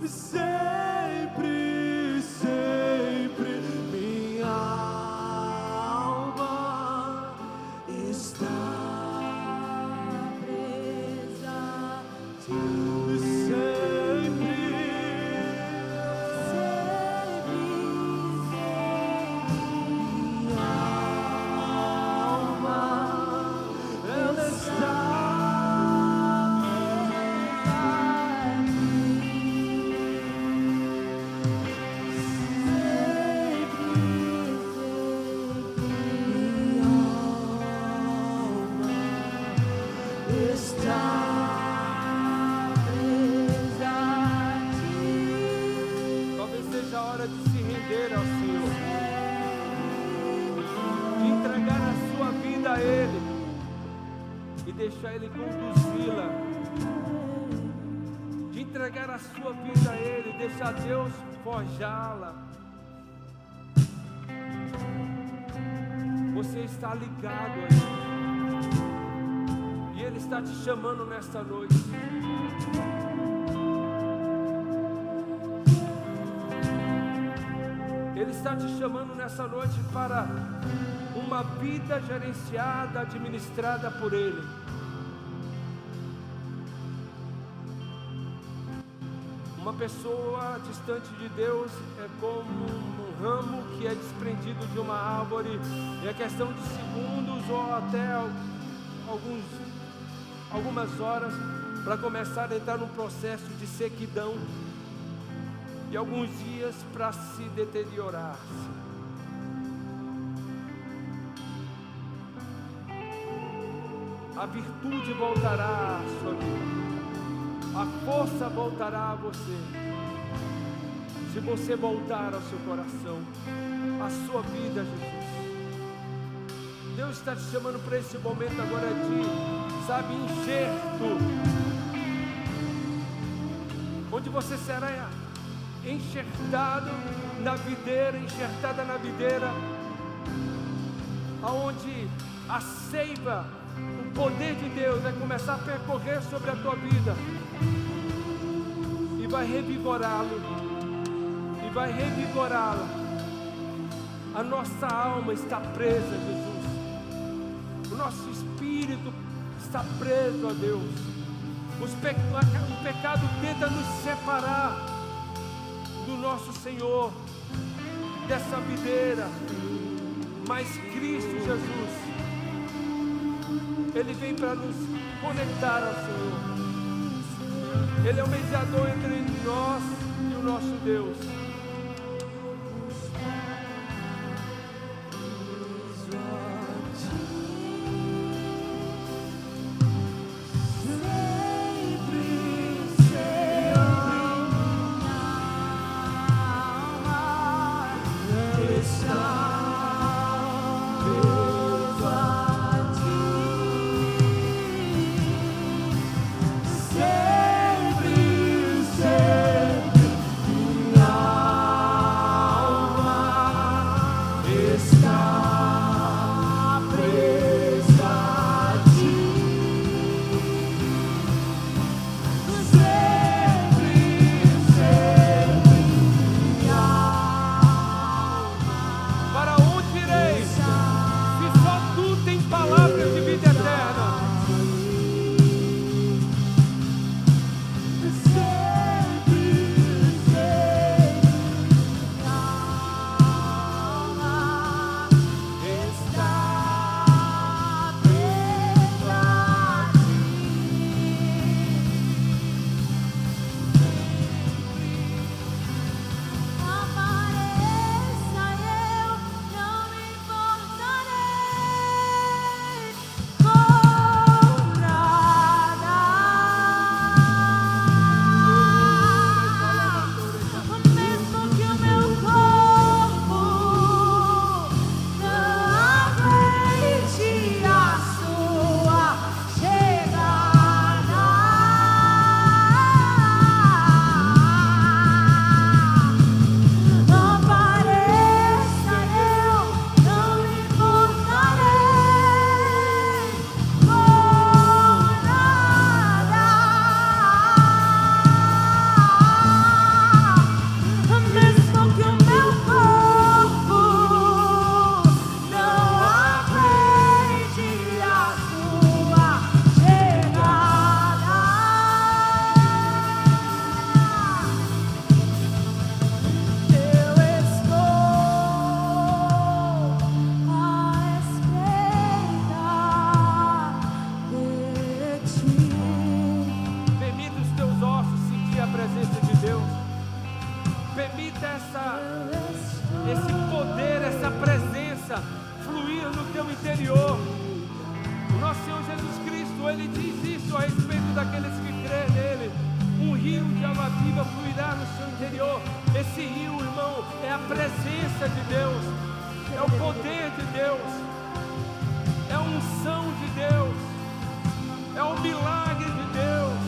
Speaker 2: Sempre, sempre minha alma está presa a ti.
Speaker 1: Talvez seja a hora de se render ao Senhor, de entregar a sua vida a Ele e deixar Ele conduzi-la, de entregar a sua vida a Ele e deixar Deus forjá-la. Você está ligado a Ele e Ele está te chamando nesta noite. Ele está te chamando nessa noite para uma vida gerenciada, administrada por Ele. Uma pessoa distante de Deus é como um ramo que é desprendido de uma árvore. É questão de segundos ou até algumas horas para começar a entrar num processo de sequidão. E alguns dias para se deteriorar-se. A virtude voltará à sua vida, a força voltará a você, se você voltar ao seu coração, à sua vida, Jesus. Deus está te chamando para esse momento agora de, sabe, enxerto, onde você será enxertada na videira, aonde a seiva, o poder de Deus vai começar a percorrer sobre a tua vida e vai revigorá-lo, e vai revigorá-la. A nossa alma está presa, Jesus, o nosso espírito está preso a Deus. O pecado tenta nos separar do nosso Senhor, dessa videira, mas Cristo Jesus, Ele vem para nos conectar ao Senhor. Ele é o mediador entre nós e o nosso Deus.
Speaker 2: Sempre, sempre minha
Speaker 1: esse poder, essa presença fluir no teu interior. O nosso Senhor Jesus Cristo, Ele diz isso a respeito daqueles que crêem nele. Um rio de água viva fluirá no seu interior. Esse rio, irmão, é a presença de Deus, é o poder de Deus, é a unção de Deus, é o milagre de Deus.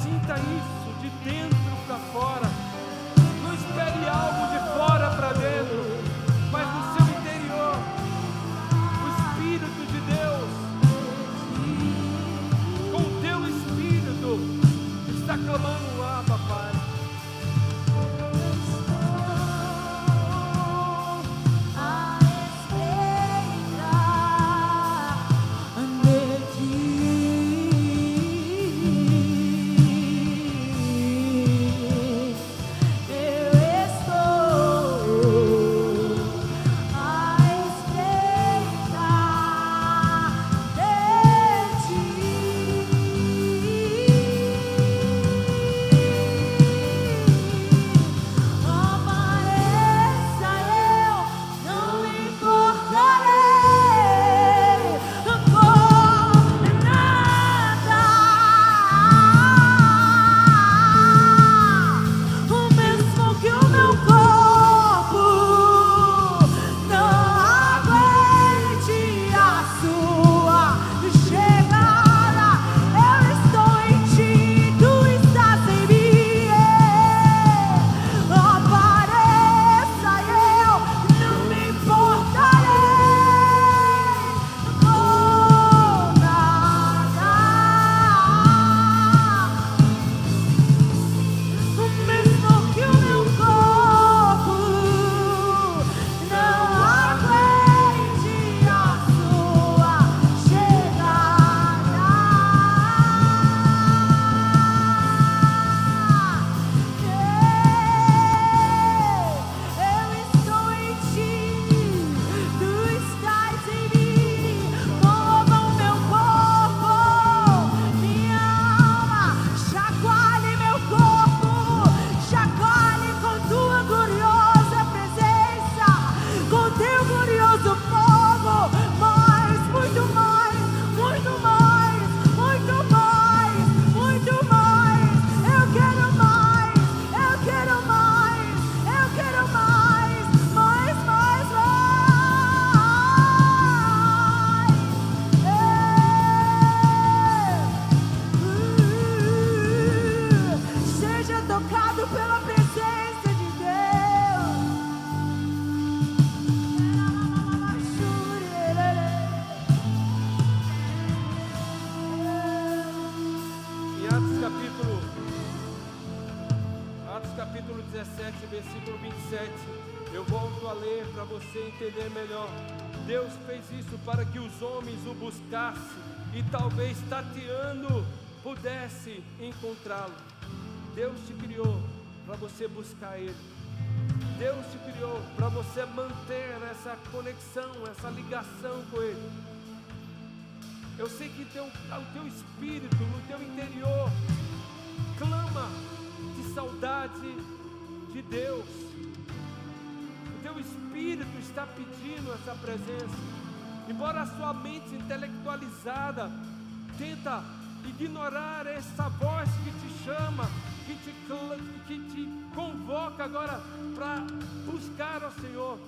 Speaker 1: Sinta isso de dentro para fora. Não espere algo de fora para dentro, mas no seu interior. O Espírito de Deus, com o teu Espírito, está clamando lá, papai. Capítulo 17, versículo 27, eu volto a ler para você entender melhor. Deus fez isso para que os homens o buscassem e talvez tateando pudesse encontrá-lo. Deus te criou para você buscar Ele. Deus te criou para você manter essa conexão, essa ligação com Ele. Eu sei que o teu espírito, no teu interior, clama de saudade de Deus. O teu espírito está pedindo essa presença. Embora a sua mente intelectualizada tenta ignorar essa voz que te chama, que te convoca agora para buscar ao Senhor.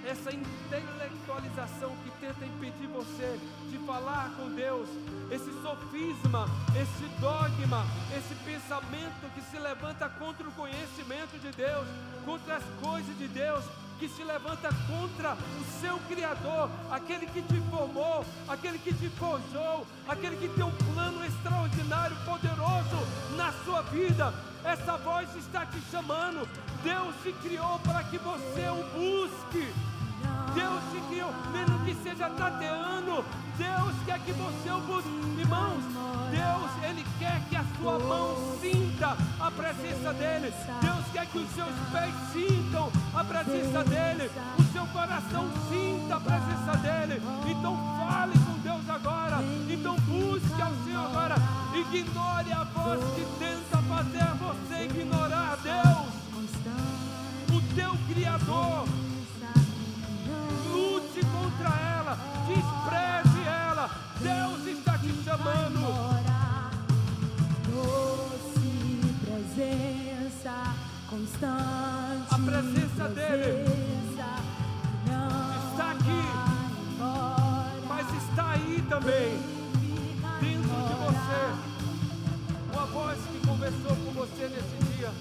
Speaker 1: Essa intelectualização que tenta impedir você de falar com Deus, esse sofisma, esse dogma, esse pensamento que se levanta contra o conhecimento de Deus, contra as coisas de Deus, que se levanta contra o seu Criador, aquele que te formou, aquele que te forjou, aquele que tem um plano extraordinário, poderoso na sua vida. Essa voz está te chamando. Deus te criou para que você o busque. Deus te criou, mesmo que seja tateando, Deus quer que você o busque. Irmãos, Deus, Ele quer que a sua mão sinta a presença dEle. Deus quer que os seus pés sintam a presença dEle, o seu coração sinta a presença dEle. Então fale com Deus agora, então busque ao Senhor agora. Ignore a voz que tenta fazer você ignorar a Deus. teu Criador. Lute contra ela, despreze ela. Deus está te chamando.
Speaker 3: Doce presença constante.
Speaker 1: A presença dele está aqui, mas está aí também, dentro de você. Uma voz que conversou com você nesse dia.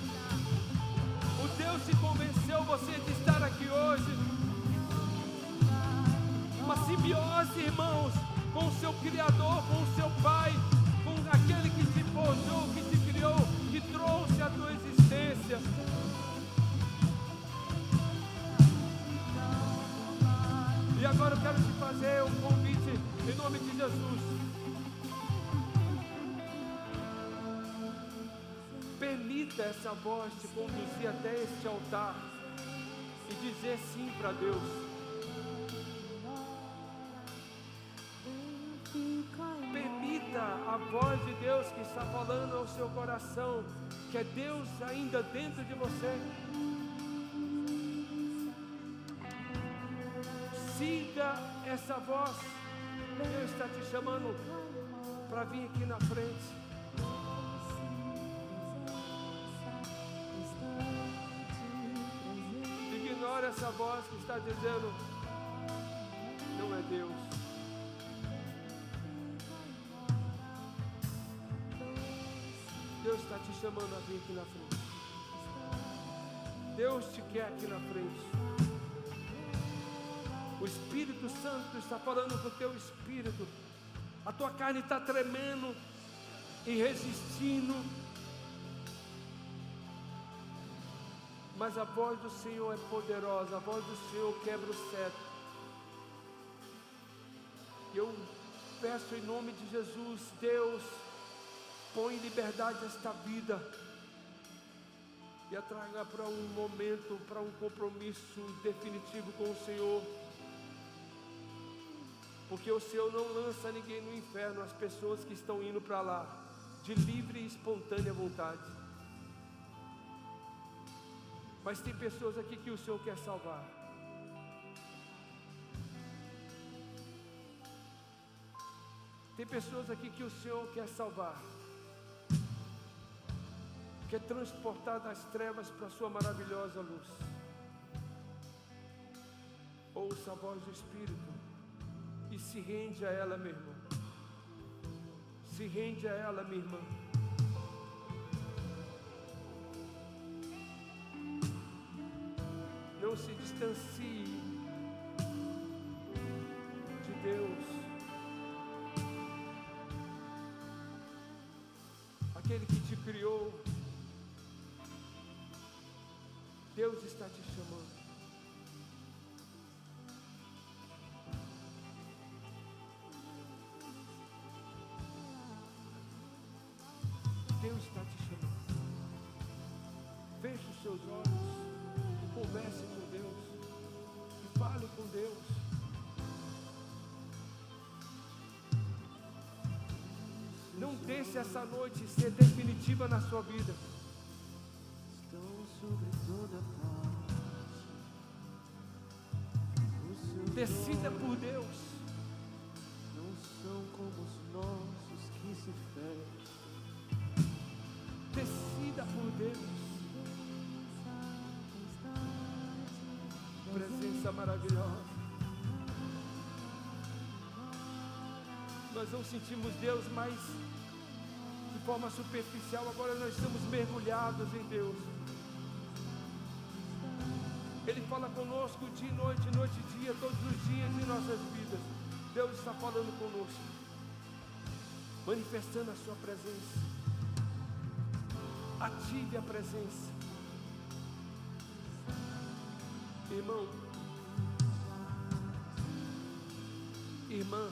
Speaker 1: O Deus que convenceu você de estar aqui hoje. Uma simbiose, irmãos, com o seu Criador, com o seu Pai, com aquele que te forjou, que te criou, que trouxe a tua existência. E agora eu quero te fazer um convite em nome de Jesus. Permita essa voz te conduzir até este altar e dizer sim para Deus. Permita a voz de Deus que está falando ao seu coração, que é Deus ainda dentro de você. Siga essa voz. Deus está te chamando para vir aqui na frente. Ignora essa voz que está dizendo: não é Deus. Deus está te chamando a vir aqui na frente. Deus te quer aqui na frente. O Espírito Santo está falando com o teu espírito. A tua carne está tremendo e resistindo. Mas a voz do Senhor é poderosa. A voz do Senhor quebra o cetro. Eu peço em nome de Jesus, Deus, põe em liberdade esta vida e a traga para um momento, para um compromisso definitivo com o Senhor. Porque o Senhor não lança ninguém no inferno, as pessoas que estão indo para lá, de livre e espontânea vontade. Mas tem pessoas aqui que o Senhor quer salvar. Tem pessoas aqui que o Senhor quer salvar. Quer transportar das trevas para a sua maravilhosa luz. Ouça a voz do Espírito e se rende a ela, meu irmão. Se rende a ela, minha irmã. Não se distancie de Deus. Aquele que te criou. Deus está te chamando. Deus está te chamando. Feche os seus olhos e converse com Deus. E fale com Deus. Não deixe essa noite ser definitiva na sua vida.
Speaker 2: Sobre toda parte,
Speaker 1: Decida por Deus.
Speaker 2: não são como os nossos que se fecham.
Speaker 1: Decida por Deus. Presença maravilhosa. Nós não sentimos Deus mais de forma superficial. Agora nós estamos mergulhados em Deus. Ele fala conosco dia e noite e dia, todos os dias em nossas vidas. Deus está falando conosco, manifestando a sua presença. Ative a presença. Irmão, irmã,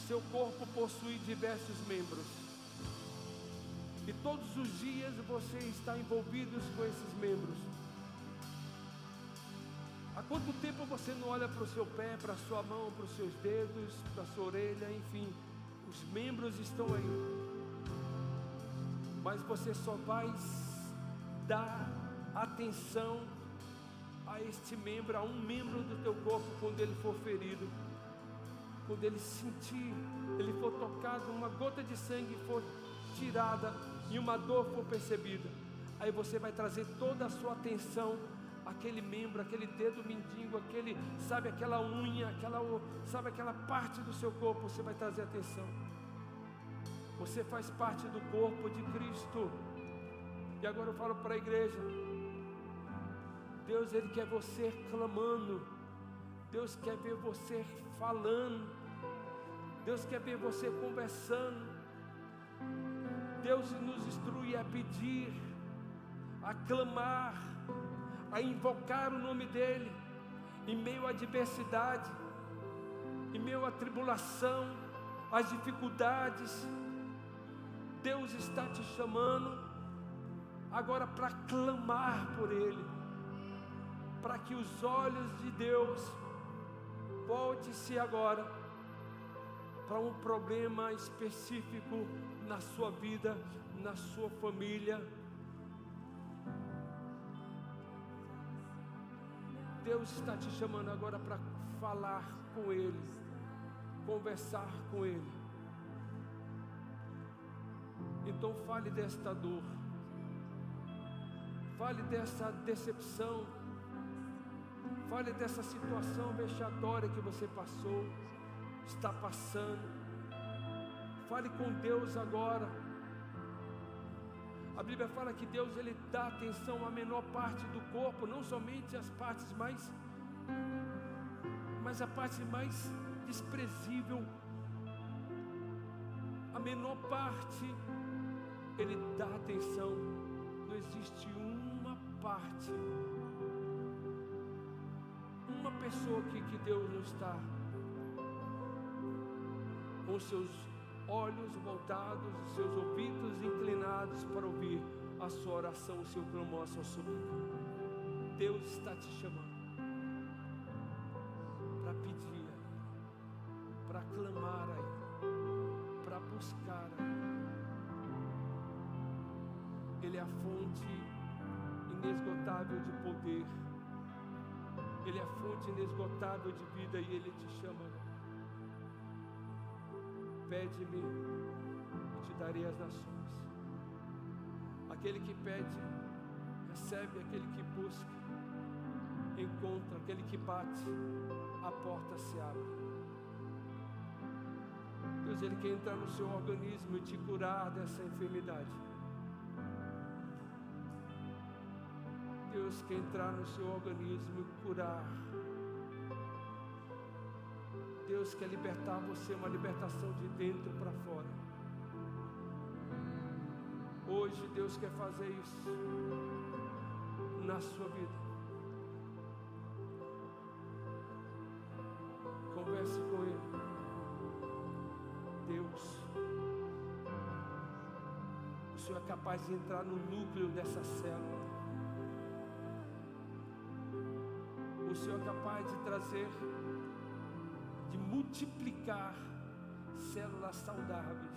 Speaker 1: seu corpo possui diversos membros. E todos os dias você está envolvido com esses membros. Há quanto tempo você não olha para o seu pé, para a sua mão, para os seus dedos, para a sua orelha, enfim, os membros estão aí. Mas você só vai dá atenção a este membro, a um membro do teu corpo quando ele for ferido, quando ele sentir, ele for tocado, uma gota de sangue for tirada e uma dor for percebida, aí você vai trazer toda a sua atenção àquele membro, aquele dedo mindinho, aquele, sabe, aquela unha, sabe, aquela parte do seu corpo, você vai trazer atenção. Você faz parte do corpo de Cristo. E agora eu falo para a igreja, Deus, Ele quer você clamando, Deus quer ver você falando, Deus quer ver você conversando. Deus nos instrui a pedir, a clamar, a invocar o nome dEle, em meio à adversidade, em meio à tribulação, às dificuldades. Deus está te chamando agora para clamar por Ele, para que os olhos de Deus volte-se agora para um problema específico na sua vida, na sua família. Deus está te chamando agora para falar com Ele, conversar com Ele. Então fale desta dor, fale dessa decepção, fale dessa situação vexatória que você passou, está passando. Fale com Deus agora. A Bíblia fala que Deus, Ele dá atenção à menor parte do corpo, não somente as partes mas a parte mais desprezível, a menor parte, Ele dá atenção. Não existe uma parte, uma pessoa que Deus não está com seus olhos voltados, seus ouvidos inclinados para ouvir a sua oração, o seu clamor, a sua súplica. Deus está te chamando para pedir, para clamar a Ele, para buscar a Ele. Ele é a fonte inesgotável de poder, Ele é a fonte inesgotável de vida, e Ele te chama. Pede-me e te darei as nações. Aquele que pede, recebe. Aquele que busca, encontra. Aquele que bate, a porta se abre. Deus, Ele quer entrar no seu organismo e te curar dessa enfermidade. Deus quer entrar no seu organismo e curar. Deus quer libertar você, uma libertação de dentro para fora. Hoje Deus quer fazer isso na sua vida. Converse com Ele. Deus, o Senhor é capaz de entrar no núcleo dessa célula. O Senhor é capaz de trazer, de multiplicar células saudáveis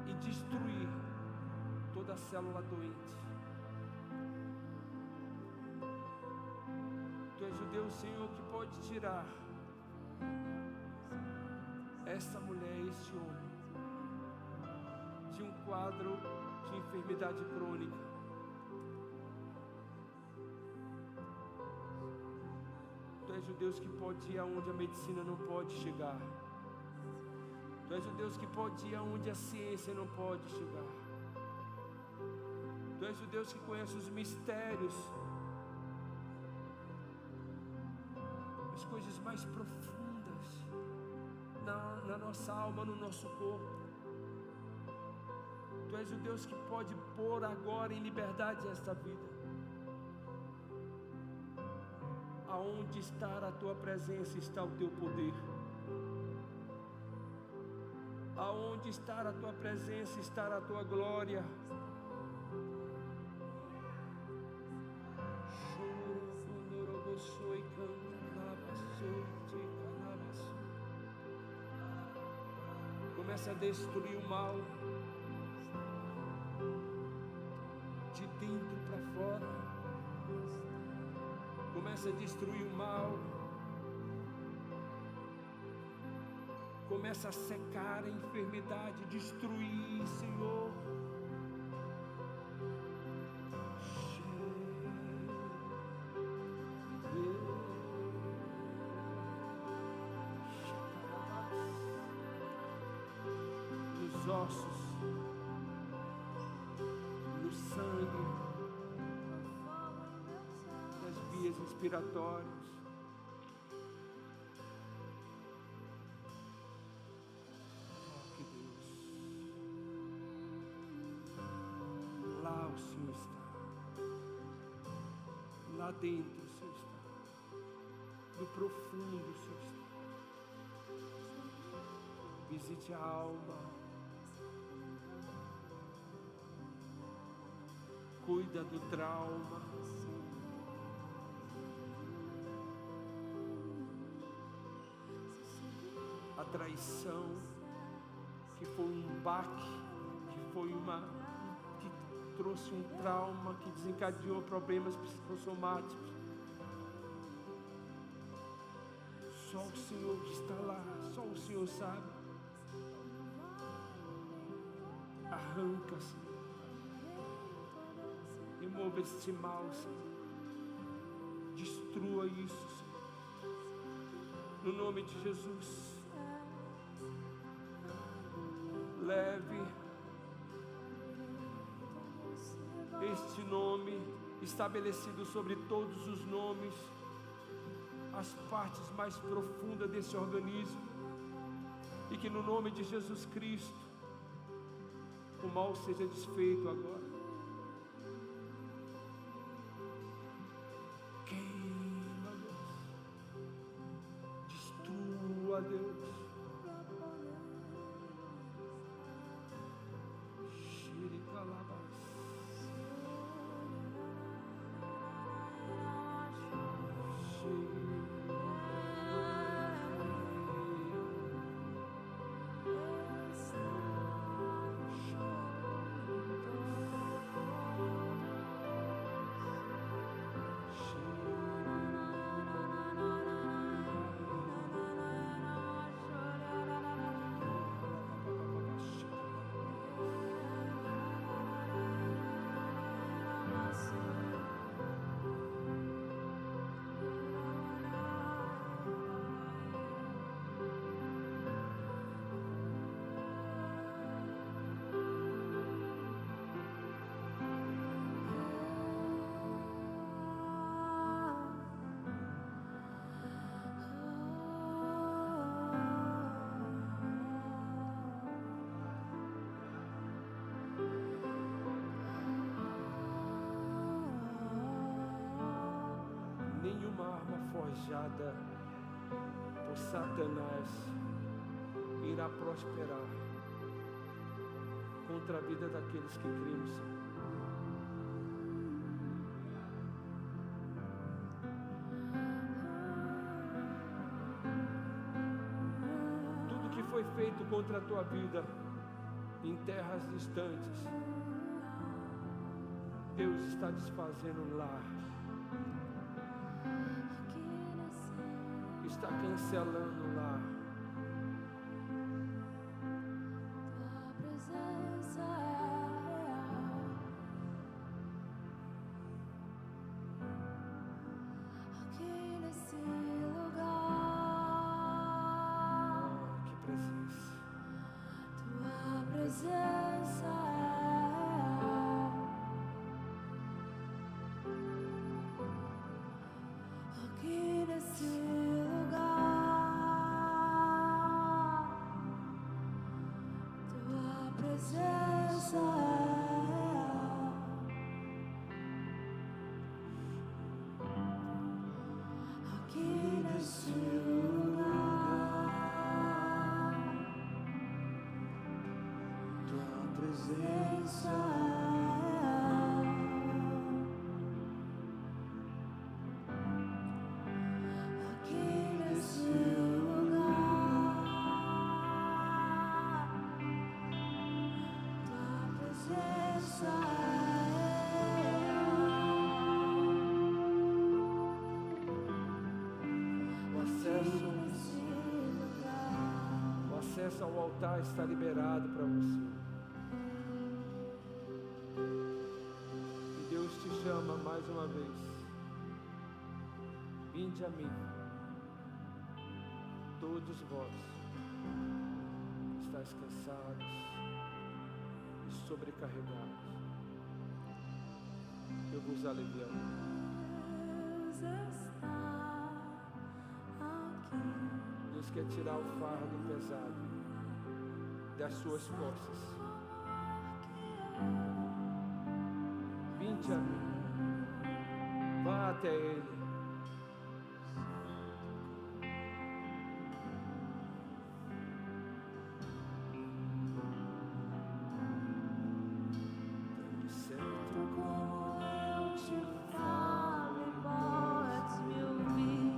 Speaker 1: e destruir toda célula doente. Tu és o Deus, Senhor, que pode tirar essa mulher, este homem, de um quadro de enfermidade crônica. Tu és o Deus que pode ir aonde a medicina não pode chegar. Tu és o Deus que pode ir aonde a ciência não pode chegar. Tu és o Deus que conhece os mistérios, as coisas mais profundas na nossa alma, no nosso corpo. Tu és o Deus que pode pôr agora em liberdade esta vida. Aonde está a tua presença, está o teu poder. Aonde está a tua presença, está a tua glória. Começa a destruir o mal. Começa a destruir o mal. Começa a secar a enfermidade, destruir, Senhor. Nos ossos, no sangue, nas vias respiratórias. Lá o Senhor está. Lá dentro o Senhor está. No profundo o Senhor está. Visite a alma. Cuida do trauma. A traição, que foi um baque, que foi que trouxe um trauma, que desencadeou problemas psicossomáticos. Só o Senhor que está lá, só o Senhor sabe. Arranca, Senhor. Remova este mal, Senhor. Destrua isso, Senhor. No nome de Jesus. Leve este nome estabelecido sobre todos os nomes, as partes mais profundas desse organismo, e que no nome de Jesus Cristo o mal seja desfeito agora. Queima, Deus. Destrua, Deus. Nenhuma arma forjada por Satanás irá prosperar contra a vida daqueles que creem no Senhor. Tudo que foi feito contra a tua vida em terras distantes, Deus está desfazendo lá. Está cancelando lá.
Speaker 3: Tua presença é real. Aqui nesse lugar.
Speaker 1: Oh, que presença.
Speaker 3: Tua presença é real. Aqui nesse lugar. Tua presença é real. Aqui nesse lugar.
Speaker 2: Tua presença
Speaker 3: é real. Aqui nesse lugar. Tua presença é real.
Speaker 1: acesso.
Speaker 3: nesse lugar.
Speaker 1: O acesso ao altar está liberado para você. E Deus te chama mais uma vez. Vinde a mim, todos vós que estáis cansados e sobrecarregados, eu vos aliviarei.
Speaker 3: Deus está aqui.
Speaker 1: Deus quer tirar o fardo pesado das suas costas. Vinde a mim, vá até Ele. Tão certo
Speaker 3: Como eu te falo e podes me ouvir.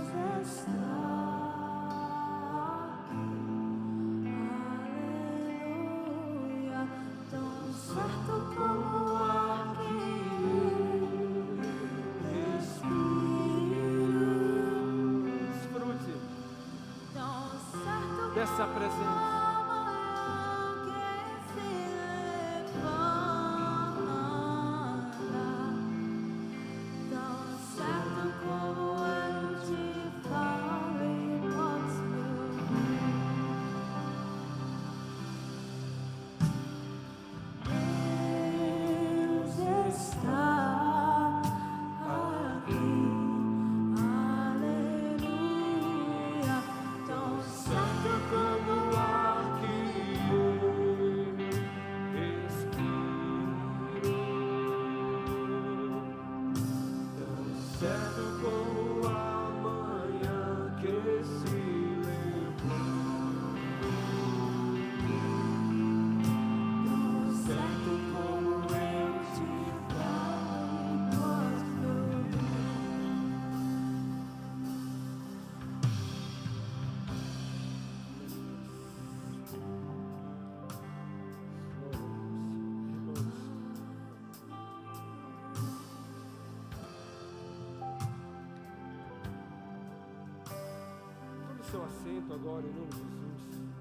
Speaker 3: Deus está aqui. Aleluia. Tão certo como o ar que respiro.
Speaker 1: desfrute
Speaker 3: Tão certo
Speaker 1: dessa presença. Tome seu assento agora em nome de Jesus.